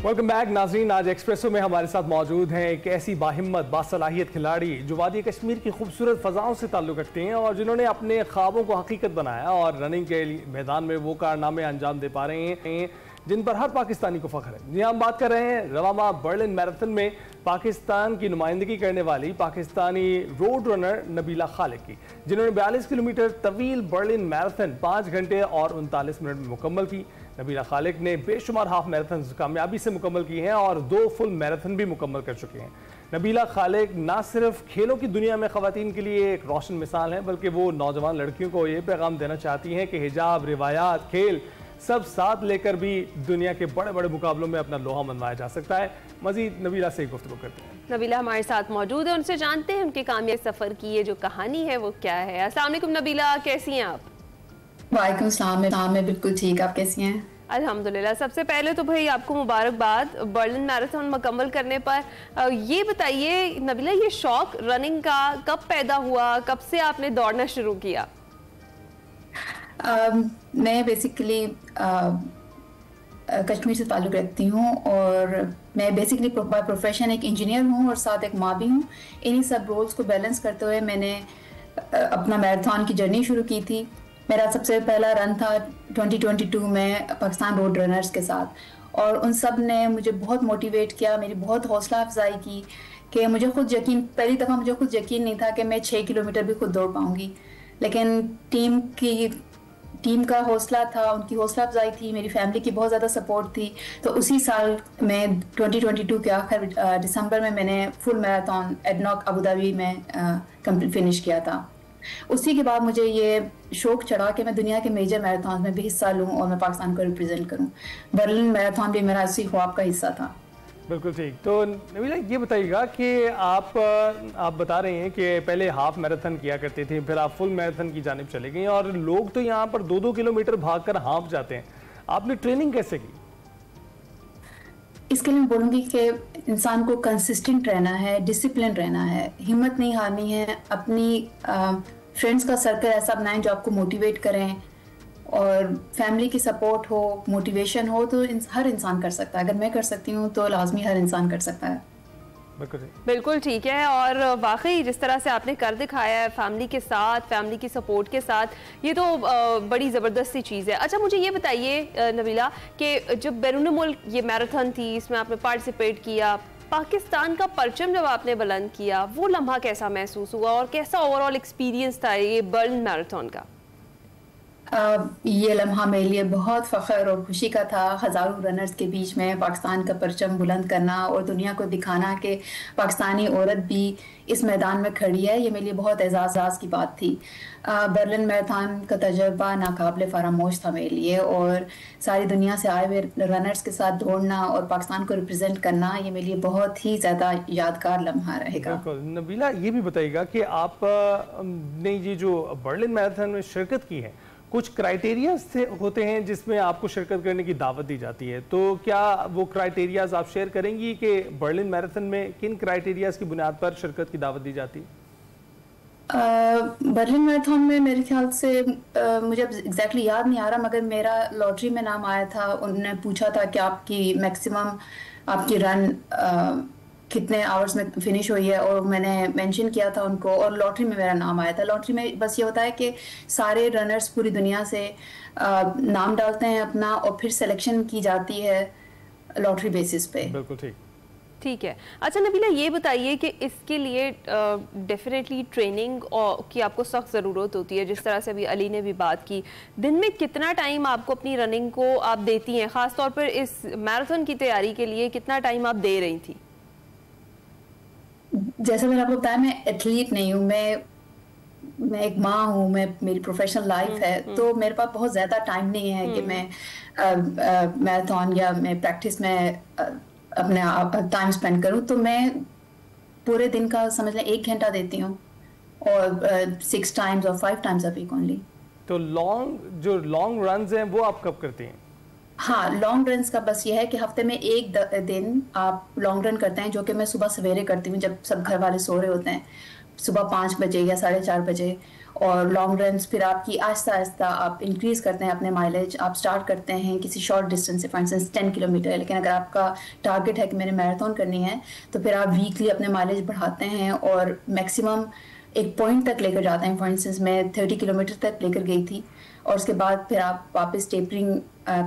वेलकम बैक नाज़रीन, आज एक्सप्रेसो में हमारे साथ मौजूद हैं एक ऐसी बाहिम्मत बासलाहियत खिलाड़ी जो वादी कश्मीर की खूबसूरत फ़ज़ाओं से ताल्लुक़ रखते हैं और जिन्होंने अपने ख्वाबों को हकीकत बनाया और रनिंग के मैदान में वो कारनामे अंजाम दे पा रहे हैं जिन पर हर पाकिस्तानी को फ़ख्र है। जी हम बात कर रहे हैं रवा बर्लिन मैराथन में पाकिस्तान की नुमाइंदगी करने वाली पाकिस्तानी रोड रनर नबीला खालिक की, जिन्होंने 42 किलोमीटर तवील बर्लिन मैराथन 5 घंटे और 39 मिनट में मुकम्मल की। नबीला खालिक ने बेशुमार हाफ मैराथन कामयाबी से मुकम्मल किए हैं और 2 फुल मैराथन भी मुकम्मल कर चुके हैं। नबीला खालिक ना सिर्फ खेलों की दुनिया में ख़वातीन के लिए एक रोशन मिसाल हैं, बल्कि वो नौजवान लड़कियों को ये पैगाम देना चाहती हैं कि हिजाब, रिवायात, खेल सब साथ लेकर भी दुनिया के बड़े बड़े मुकाबलों में अपना लोहा मनवाया जा सकता है। मजीद नबीला से गुफ्तगू करते हैं। नबीला हमारे साथ मौजूद है, उनसे जानते हैं उनके कामयाब सफ़र की ये जो कहानी है वो क्या है। अस्सलाम वालेकुम नबीला, कैसी हैं आप? वालेकुम सलाम, मैं बिल्कुल ठीक, आप कैसी हैं? अल्हम्दुलिल्लाह। सबसे पहले तो भाई आपको मुबारकबाद बर्लिन मैराथन मुकम्मल करने पर। ये बताइए नबीला, ये शौक रनिंग का कब पैदा हुआ, कब से आपने दौड़ना शुरू किया? मैं बेसिकली कश्मीर से ताल्लुक़ रखती हूँ और मैं बेसिकली प्रोफेशन एक इंजीनियर हूँ और साथ एक माँ भी हूँ। इन्हीं सब रोल्स को बैलेंस करते हुए मैंने अपना मैराथन की जर्नी शुरू की थी। मेरा सबसे पहला रन था 2022 में पाकिस्तान रोड रनर्स के साथ और उन सब ने मुझे बहुत मोटिवेट किया, मेरी बहुत हौसला अफजाई की कि मुझे खुद यकीन, पहली दफ़ा मुझे खुद यकीन नहीं था कि मैं 6 किलोमीटर भी खुद दौड़ पाऊँगी, लेकिन टीम का हौसला था, उनकी हौसला अफजाई थी, मेरी फैमिली की बहुत ज़्यादा सपोर्ट थी। तो उसी साल में 2022 के आखिर दिसंबर में मैंने full marathon ADNOC Abu Dhabi में फिनिश किया था। उसी के बाद मुझे ये शौक चढ़ा कि मैं दुनिया के मेजर मैराथन में भी हिस्सा लूँ और मैं पाकिस्तान को रिप्रेजेंट करूँ। बर्लिन मैराथन भी मेरा उसी ख्वाब का हिस्सा था। बिल्कुल ठीक। तो नबीला ये बताइएगा कि आप बता रहे हैं कि पहले हाफ मैराथन किया करते थे, फिर आप फुल मैराथन की जानिब चले गए और लोग तो यहाँ पर 2-2 किलोमीटर भागकर हाफ जाते हैं, आपने ट्रेनिंग कैसे की? इसके लिए मैं बोलूँगी कि इंसान को कंसिस्टेंट रहना है, डिसिप्लिन रहना है, हिम्मत नहीं हारनी है, अपनी फ्रेंड्स का सर्कल ऐसा बनाएं जो आपको मोटिवेट करें और फैमिली की सपोर्ट हो, मोटिवेशन हो, तो हर इंसान कर सकता है। अगर मैं कर सकती हूँ तो लाजमी हर इंसान कर सकता है। बिल्कुल ठीक है। और वाकई जिस तरह से आपने कर दिखाया है फैमिली के साथ, फैमिली की सपोर्ट के साथ, ये तो बड़ी ज़बरदस्त सी चीज़ है। अच्छा मुझे ये बताइए नबीला कि जब बैरून मुल्क ये मैराथन थी, इसमें आपने पार्टिसिपेट किया, पाकिस्तान का परचम जब आपने बुलंद किया, वो लम्हा कैसा महसूस हुआ और कैसा ओवरऑल एक्सपीरियंस था ये बर्लिन मैराथन का? ये लम्हा मेरे लिए बहुत फ़ख्र और खुशी का था। हज़ारों रनर्स के बीच में पाकिस्तान का परचम बुलंद करना और दुनिया को दिखाना कि पाकिस्तानी औरत भी इस मैदान में खड़ी है, ये मेरे लिए बहुत एजाज़ की बात थी। बर्लिन मैराथन का तजुर्बा नाकाबिले फरामोश था मेरे लिए, और सारी दुनिया से आए हुए रनर्स के साथ दौड़ना और पाकिस्तान को रिप्रेजेंट करना, ये मेरे लिए बहुत ही ज़्यादा यादगार लम्हा रहेगा। नबीला, ये भी बताइएगा कि आप ने ये जो बर्लिन मैराथन में शिरकत की है, कुछ क्राइटेरियाज होते हैं जिसमें आपको शिरकत करने की दावत दी जाती है, तो क्या वो क्राइटेरियाज आप शेयर करेंगी कि बर्लिन मैराथन में किन क्राइटेरियाज की बुनियाद पर शिरकत की दावत दी जाती है? बर्लिन मैराथन में मेरे ख्याल से मुझे एग्जैक्टली याद नहीं आ रहा, मगर मेरा लॉटरी में नाम आया था। उन्होंने पूछा था कि आपकी मैक्सिमम आपकी रन कितने आवर्स में फिनिश हुई है, और मैंने मेंशन किया था उनको, और लॉटरी में मेरा नाम आया था। लॉटरी में बस ये होता है कि सारे रनर्स पूरी दुनिया से नाम डालते हैं अपना, और फिर सिलेक्शन की जाती है लॉटरी बेसिस पे। बिल्कुल ठीक है। अच्छा नबीला, ये बताइए कि इसके लिए डेफिनेटली ट्रेनिंग की आपको सख्त ज़रूरत होती है, जिस तरह से अभी अली ने भी बात की। दिन में कितना टाइम आपको अपनी रनिंग को आप देती हैं, ख़ास तौर पर इस मैराथन की तैयारी के लिए कितना टाइम आप दे रही थी? जैसे मैंने आपको बताया, मैं एथलीट नहीं हूँ, मैं एक माँ हूँ, मेरी प्रोफेशनल लाइफ है, तो मेरे पास बहुत ज़्यादा टाइम नहीं है कि मैं मैराथन या मैं प्रैक्टिस में अपने टाइम स्पेंड करूँ। तो मैं पूरे दिन का समझ लें 1 घंटा देती हूँ, और 6 टाइम्स और 5 टाइम्स अ वीक ओनली। तो लॉन्ग रन्स हैं वो आप कब करती हैं? हाँ, लॉन्ग रन्स का बस ये है कि हफ्ते में एक दिन आप लॉन्ग रन करते हैं, जो कि मैं सुबह सवेरे करती हूँ जब सब घर वाले सो रहे होते हैं, सुबह 5 बजे या 4:30 बजे। और लॉन्ग रन्स फिर आपकी आहिस्ता आहिस्ता आप इंक्रीज करते हैं अपने माइलेज। आप स्टार्ट करते हैं किसी शॉर्ट डिस्टेंस से, फॉर इंस्टेंस 10 किलोमीटर, लेकिन अगर आपका टारगेट है कि मैंने मैराथन करनी है, तो फिर आप वीकली अपने माइलेज बढ़ाते हैं और मैक्सिमम एक पॉइंट तक लेकर जाते हैं। फॉर इंस्टेंस मैं 30 किलोमीटर तक लेकर गई थी, और उसके बाद फिर आप वापस टेपरिंग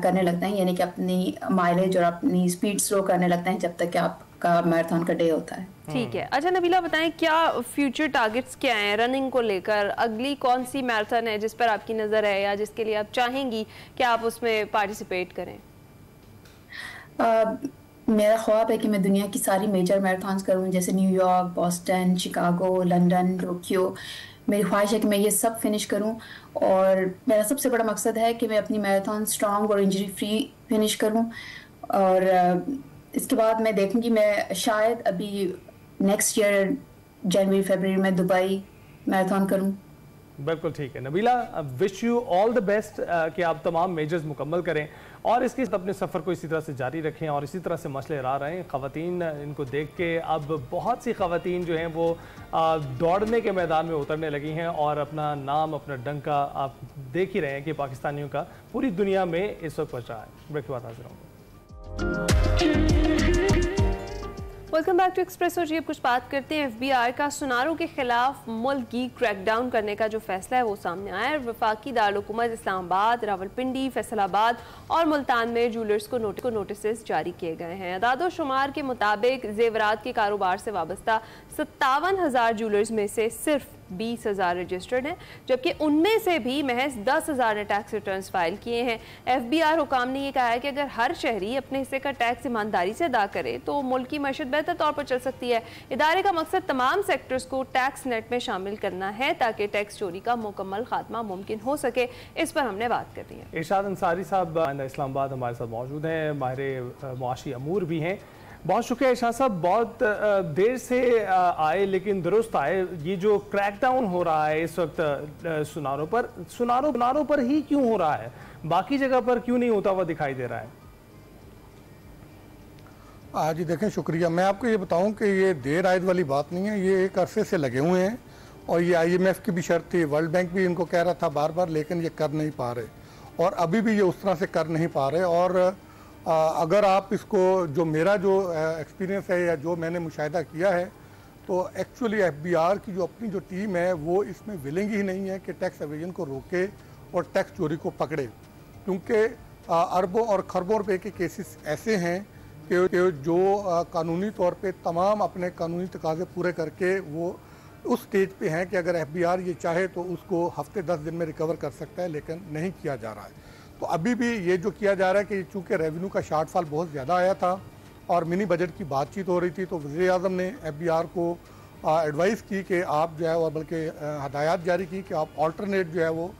करने लगते हैं, यानी कि अपनी माइलेज और अपनी स्पीड स्लो करने लगते हैं जब तक कि आपका मैराथन का डे होता है। ठीक है। अच्छा नबीला, बताएं क्या फ्यूचर टारगेट्स क्या हैं रनिंग को लेकर? अगली कौन सी मैराथन है जिस पर आपकी नज़र है या जिसके लिए आप चाहेंगी कि आप उसमें पार्टिसिपेट करें? मेरा ख्वाब है कि मैं दुनिया की सारी मेजर मैराथन्स करूं, जैसे New York, Boston, Chicago, London, Tokyo. मेरी ख्वाहिश है कि मैं ये सब फिनिश करूं, और मेरा सबसे बड़ा मकसद है कि मैं अपनी मैराथन स्ट्रॉन्ग और इंजरी फ्री फिनिश करूं। और इसके बाद मैं देखूंगी, मैं शायद अभी नेक्स्ट ईयर जनवरी-फरवरी में दुबई मैराथन करूं। बिल्कुल ठीक है Nabila, wish you all the best कि आप तमाम मेजर्स मुकम्मल करें और इसके अपने सफ़र को इसी तरह से जारी रखें और इसी तरह से मसले ला रहे हैं। ख़वातीन इनको देख के अब बहुत सी ख़वातीन जो हैं वो दौड़ने के मैदान में उतरने लगी हैं और अपना नाम, अपना डंका आप देख ही रहे हैं कि पाकिस्तानियों का पूरी दुनिया में इस वक्त पहुँचा है। ब्रेक के बाद हाजिर होंगे। Welcome back to Expresso. जी अब कुछ बात करते हैं FBI का सुनारों के खिलाफ मुल्क की क्रैकडाउन करने का जो फैसला है वो सामने आया है। वफाकी दारुल-हुकूमत इस्लामाबाद, रावलपिंडी, फैसलाबाद और मुल्तान में जूलर्स को नोटिस जारी किए गए हैं। अदाद-ओ-शुमार के मुताबिक जेवरात के कारोबार से वाबस्ता 57,000 जूलर्स में से सिर्फ 20,000 रजिस्टर्ड हैं, जबकि उनमें से भी महज 10,000 ने टैक्स रिटर्न्स फाइल किए हैं। FBI हुकाम ने यह कहा है कि अगर हर शहरी अपने हिस्से का टैक्स ईमानदारी से अदा करे तो मुल्क की मईशत बेहतर तौर पर चल सकती है। इदारे का मकसद तमाम सेक्टर्स को टैक्स नेट में शामिल करना है ताकि टैक्स चोरी का मुकम्मल खात्मा मुमकिन हो सके। इस पर हमने बात कर दी है। इरशाद अंसारी साहब इस्लामाबाद हमारे साथ मौजूद हैं, माहिर मुआशी अमूर भी हैं। बहुत शुक्रिया इरशाद साहब, बहुत देर से आए लेकिन दुरुस्त आए। ये जो क्रैकडाउन हो रहा है इस वक्त सुनारों पर ही क्यों हो रहा है, बाकी जगह पर क्यों नहीं होता हुआ दिखाई दे रहा है? जी देखें, शुक्रिया। मैं आपको ये बताऊं कि ये देर आयद वाली बात नहीं है, ये एक अरसे से लगे हुए हैं और ये IMF की भी शर्त थी, वर्ल्ड बैंक भी इनको कह रहा था बार बार, लेकिन ये कर नहीं पा रहे और अभी भी ये उस तरह से कर नहीं पा रहे। और अगर आप इसको जो मेरा जो एक्सपीरियंस है या जो मैंने मुशाहिदा किया है, तो एक्चुअली FBR की जो अपनी जो टीम है वो इसमें विलिंग ही नहीं है कि टैक्स एवेजन को रोके और टैक्स चोरी को पकड़े, क्योंकि अरबों और खरबों रुपए के केसेस ऐसे हैं कि जो कानूनी तौर पे तमाम अपने कानूनी तकाजे पूरे करके वो उस स्टेज पे हैं कि अगर एफबीआर ये चाहे तो उसको हफ्ते 10 दिन में रिकवर कर सकता है, लेकिन नहीं किया जा रहा है। तो अभी भी ये जो किया जा रहा है कि चूँकि रेवेन्यू का शॉर्टफॉल बहुत ज़्यादा आया था और मिनी बजट की बातचीत हो रही थी, तो वज़ीर-ए-आज़म ने एफबीआर को एडवाइस की कि आप जो है, और बल्कि हदायत जारी की कि आप ऑल्टरनेट जो है वो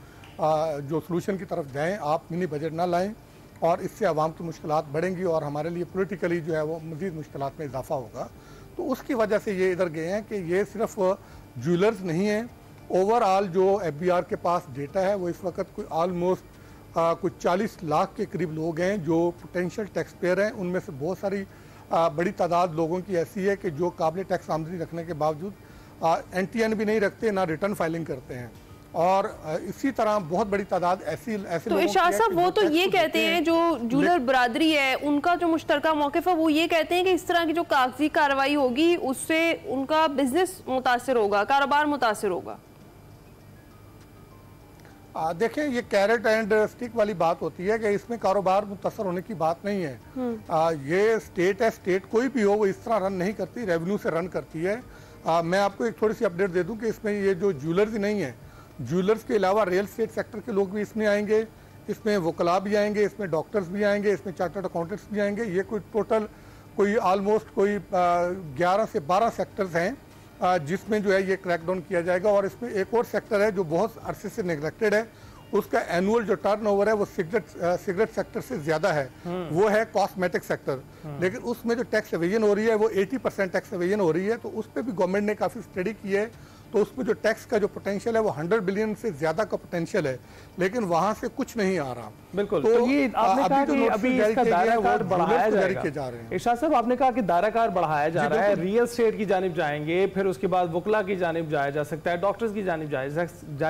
जो सलूशन की तरफ जाएँ, आप मिनी बजट ना लाएँ और इससे आवाम की मुश्किलात बढ़ेंगी और हमारे लिए पॉलिटिकली जो है वो मज़ीद मुश्किलात में इजाफा होगा। तो उसकी वजह से ये इधर गए हैं कि ये सिर्फ ज्वेलर्स नहीं हैं, ओवरऑल जो एफबीआर के पास डेटा है वो इस वक्त कोई ऑलमोस्ट कुछ 40 लाख के करीब लोग हैं जो पोटेंशियल टैक्स पेयर हैं। उनमें से बहुत सारी बड़ी तादाद लोगों की ऐसी है कि जो काबिल टैक्स आमदनी रखने के बावजूद NTN भी नहीं रखते, ना रिटर्न फाइलिंग करते हैं। और इसी तरह बहुत बड़ी तादाद ऐसे तो इरशाद साहब वो तो ये कहते हैं, जो जूलर बरादरी है उनका जो मुश्तरका मौक़िफ़ है वो ये कहते हैं कि इस तरह की जो कागजी कार्रवाई होगी उससे उनका बिजनेस मुतासिर होगा, कारोबार मुतासिर होगा। देखें, ये कैरेट एंड स्टिक वाली बात होती है कि इसमें कारोबार मुतासर होने की बात नहीं है। ये स्टेट है, स्टेट कोई भी हो वो इस तरह रन नहीं करती, रेवेन्यू से रन करती है। मैं आपको एक थोड़ी सी अपडेट दे दूं कि इसमें ये जो ज्वेलर्स ही नहीं है, ज्वेलर्स के अलावा रियल एस्टेट सेक्टर के लोग भी इसमें आएंगे, इसमें वकला भी आएंगे, इसमें डॉक्टर्स भी आएंगे, इसमें चार्टर्ड अकाउंटेंट्स भी आएंगे। ये कोई टोटल कोई ऑलमोस्ट कोई 11 से 12 सेक्टर्स हैं जिसमें जो है ये क्रैकडाउन किया जाएगा। और इसमें एक और सेक्टर है जो बहुत अरसे से नेग्लेक्टेड है, उसका एनुअल जो टर्नओवर है वो सिगरेट सेक्टर से ज्यादा है, वो है कॉस्मेटिक सेक्टर। लेकिन उसमें जो टैक्स एवेजन हो रही है वो 80% टैक्स एवेजन हो रही है। तो उस पर भी गवर्नमेंट ने काफ़ी स्टडी की है, तो उसमें जो टैक्स का जो पोटेंशियल है वो 100 बिलियन से ज्यादा का पोटेंशियल है, लेकिन वहां से कुछ नहीं आ रहा। बिल्कुल, तो ये आपने कहा कि अभी इसका दायराकार बढ़ाया जाएगा। इरशाद साहब, आपने कहा कि दायराकार बढ़ाया जा रहा है, रियल एस्टेट की जानिब जाएंगे, फिर उसके बाद वकला की जानिब जाया जा सकता है, डॉक्टर्स की जानिब जाया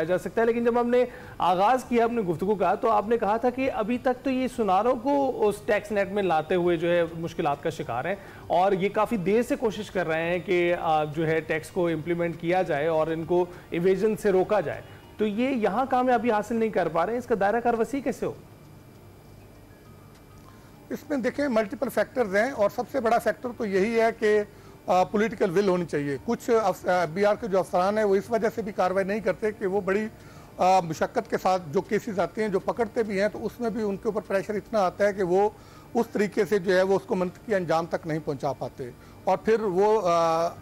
जा सकता है। लेकिन जब हमने आगाज किया अपने गुफ्तगू का, तो आपने कहा था कि अभी तक तो ये सुनारों को उस टैक्स नेट में लाते हुए जो है मुश्किलात का शिकार हैं और ये काफ़ी देर से कोशिश कर रहे हैं कि जो है टैक्स को इम्प्लीमेंट किया जाए और इनको इवेजन से रोका जाए। तो ये यहाँ कामयाबी हासिल नहीं कर पा रहे हैं, इसका दायरा कार वसी कैसे हो? इसमें देखें मल्टीपल फैक्टर्स हैं और सबसे बड़ा फैक्टर तो यही है कि पॉलिटिकल विल होनी चाहिए। कुछ एफबीआर के जो अफसरान हैं वो इस वजह से भी कार्रवाई नहीं करते कि वो बड़ी मुशक्क़त के साथ जो केसेस आते हैं, जो पकड़ते भी हैं, तो उसमें भी उनके ऊपर प्रेशर इतना आता है कि वो उस तरीके से जो है वो उसको मंतकी अंजाम तक नहीं पहुंचा पाते और फिर वो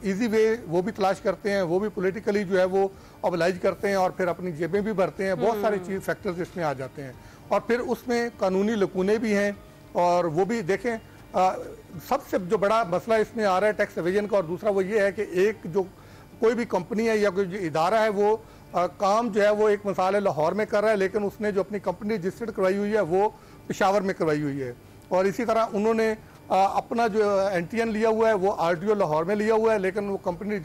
इजी वे वो भी तलाश करते हैं, वो भी पॉलिटिकली जो है वो ऑबलाइज करते हैं और फिर अपनी जेबें भी भरते हैं। बहुत सारे चीज़ फैक्टर्स इसमें आ जाते हैं और फिर उसमें कानूनी लकूने भी हैं और वो भी देखें। सबसे जो बड़ा मसला इसमें आ रहा है टैक्स एवेजन का, और दूसरा वो ये है कि एक जो कोई भी कंपनी है या कोई जो इदारा है वो काम जो है वो एक मिसाल है लाहौर में कर रहा है, लेकिन उसने जो अपनी कंपनी रजिस्टर्ड करवाई हुई है वो पेशावर में करवाई हुई है। और इसी तरह उन्होंने अपना जो NTN लिया हुआ है वो RDO लाहौर में लिया हुआ है, लेकिन वो कंपनी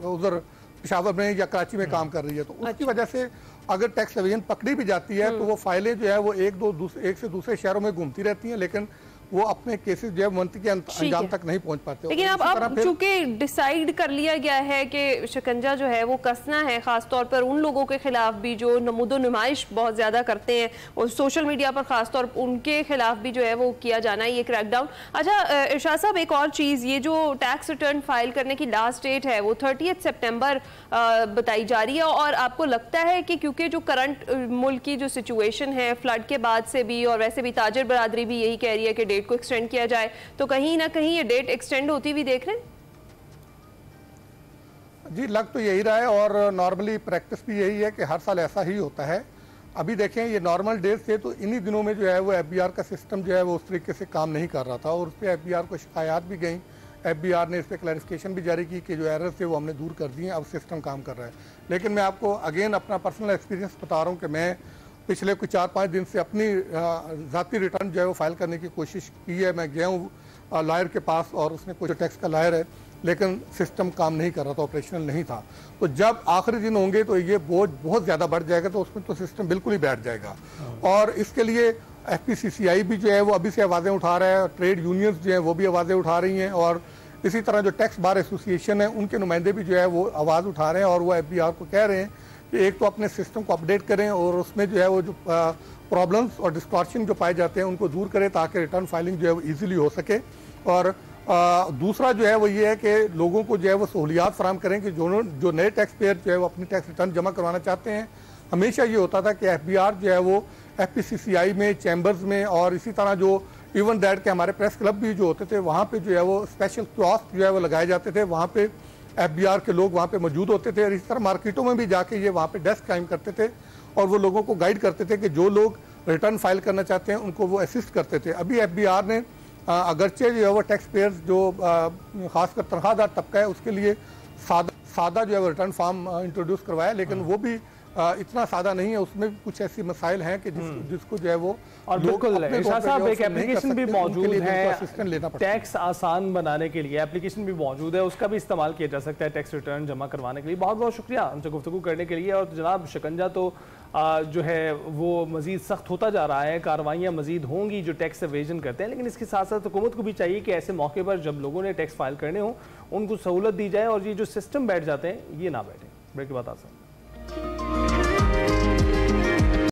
उधर पेशावर में या कराची में काम कर रही है। तो उसकी वजह से अगर टैक्स एवेजन पकड़ी भी जाती है तो वो फाइलें जो है वो एक से दूसरे शहरों में घूमती रहती हैं, लेकिन वो अपने केसेस जो है मंत्री के अंजाम तक नहीं पहुंच पाते। लेकिन अब चूंकि डिसाइड कर लिया गया है कि शिकंजा जो है वो कसना है, खासतौर पर उन लोगों के खिलाफ भी जो नमूदो नुमाइश बहुत ज्यादा करते हैं और सोशल मीडिया पर खासतौर पर उनके खिलाफ भी जो है वो किया जाना है ये क्रैकडाउन। अच्छा इरशाद साहब, एक और चीज़, ये जो टैक्स रिटर्न फाइल करने की लास्ट डेट है वो 30 सितंबर बताई जा रही है और आपको लगता है कि क्योंकि जो करंट मुल्क की जो सिचुएशन है फ्लड के बाद से भी और वैसे भी ताजिर बरादरी भी यही कह रही है कि डेट को एक्सटेंड किया जाए, तो कहीं ना कहीं ये डेट एक्सटेंड होती हुई देख रहे हैं? जी, लग तो यही रहा है और नॉर्मली प्रैक्टिस भी यही है कि हर साल ऐसा ही होता है। अभी देखें ये नॉर्मल डेज थे तो इन्हीं दिनों में जो है वो एफबीआर का सिस्टम जो है वो उस तरीके से काम नहीं कर रहा था और उस पर एफबीआर को शिकायत भी गई। एफबीआर ने इस पर क्लैरिफिकेशन भी जारी की कि जो एरर्स थे वो हमने दूर कर दिए, अब सिस्टम काम कर रहा है। लेकिन मैं आपको अगेन अपना पर्सनल एक्सपीरियंस बता रहा हूँ कि मैं पिछले कुछ 4-5 दिन से अपनी ज़ाती रिटर्न जो है वो फाइल करने की कोशिश की है। मैं गया हूँ लॉयर के पास और उसने कुछ टैक्स का लॉयर है, लेकिन सिस्टम काम नहीं कर रहा था, ऑपरेशनल नहीं था। तो जब आखिरी दिन होंगे तो ये बोझ बहुत ज़्यादा बढ़ जाएगा, तो उसमें तो सिस्टम बिल्कुल ही बैठ जाएगा। और इसके लिए FPCCI भी जो है वो अभी से आवाज़ें उठा रहा है, ट्रेड यूनियंस जो हैं वो भी आवाज़ें उठा रही हैं और इसी तरह जो टैक्स बार एसोसिएशन है उनके नुमाइंदे भी जो है वो आवाज़ उठा रहे हैं और वो FBR को कह रहे हैं कि एक तो अपने सिस्टम को अपडेट करें और उसमें जो है वो जो प्रॉब्लम्स और डिस्टॉर्शन जो पाए जाते हैं उनको दूर करें ताकि रिटर्न फाइलिंग जो है वो ईजिली हो सके। और दूसरा जो है वो ये है कि लोगों को जो है वो सहूलियात फराहम करें कि जो नए टैक्स पेयर जो है वो अपनी टैक्स रिटर्न जमा करवाना चाहते हैं। हमेशा ये होता था कि FBR जो है वो FPCCI में, चैम्बर्स में और इसी तरह जो इवन दैट के हमारे प्रेस क्लब भी जो होते थे वहाँ पे जो है वो स्पेशल कियोस्क जो है वो लगाए जाते थे, वहाँ पे FBR के लोग वहाँ पे मौजूद होते थे और इस तरह मार्केटों में भी जाके ये वहाँ पे डेस्क कायम करते थे और वो लोगों को गाइड करते थे कि जो लोग रिटर्न फाइल करना चाहते हैं उनको वो असिस्ट करते थे। अभी FBR ने अगरचे जो है वो टैक्स पेयर्स जो खासकर तनख्वाहदार तबका है उसके लिए सादा जो है वो रिटर्न फॉर्म इंट्रोड्यूस करवाया, लेकिन वो भी इतना सादा नहीं है, उसमें भी कुछ ऐसी मसाइल हैं कि जिसको जो है वो और बिल्कुल इरशाद साहब एक एप्लीकेशन भी मौजूद है टैक्स आसान बनाने के लिए, एप्लीकेशन भी मौजूद है, उसका भी इस्तेमाल किया जा सकता है टैक्स रिटर्न जमा करवाने के लिए। बहुत बहुत शुक्रिया हमसे गुफ्तगू करने के लिए। और जनाब शिकंजा तो जो है वो मज़ीद सख्त होता जा रहा है, कार्रवाइयाँ मज़ीद होंगी जो टैक्स एवेजन करते हैं, लेकिन इसके साथ साथ हुकूमत को भी चाहिए कि ऐसे मौके पर जब लोगों ने टैक्स फाइल करने हों उनको सहूलत दी जाए और ये जो सिस्टम बैठ जाते हैं ये ना बैठे। ब्रेक के बाद आ सकते हैं।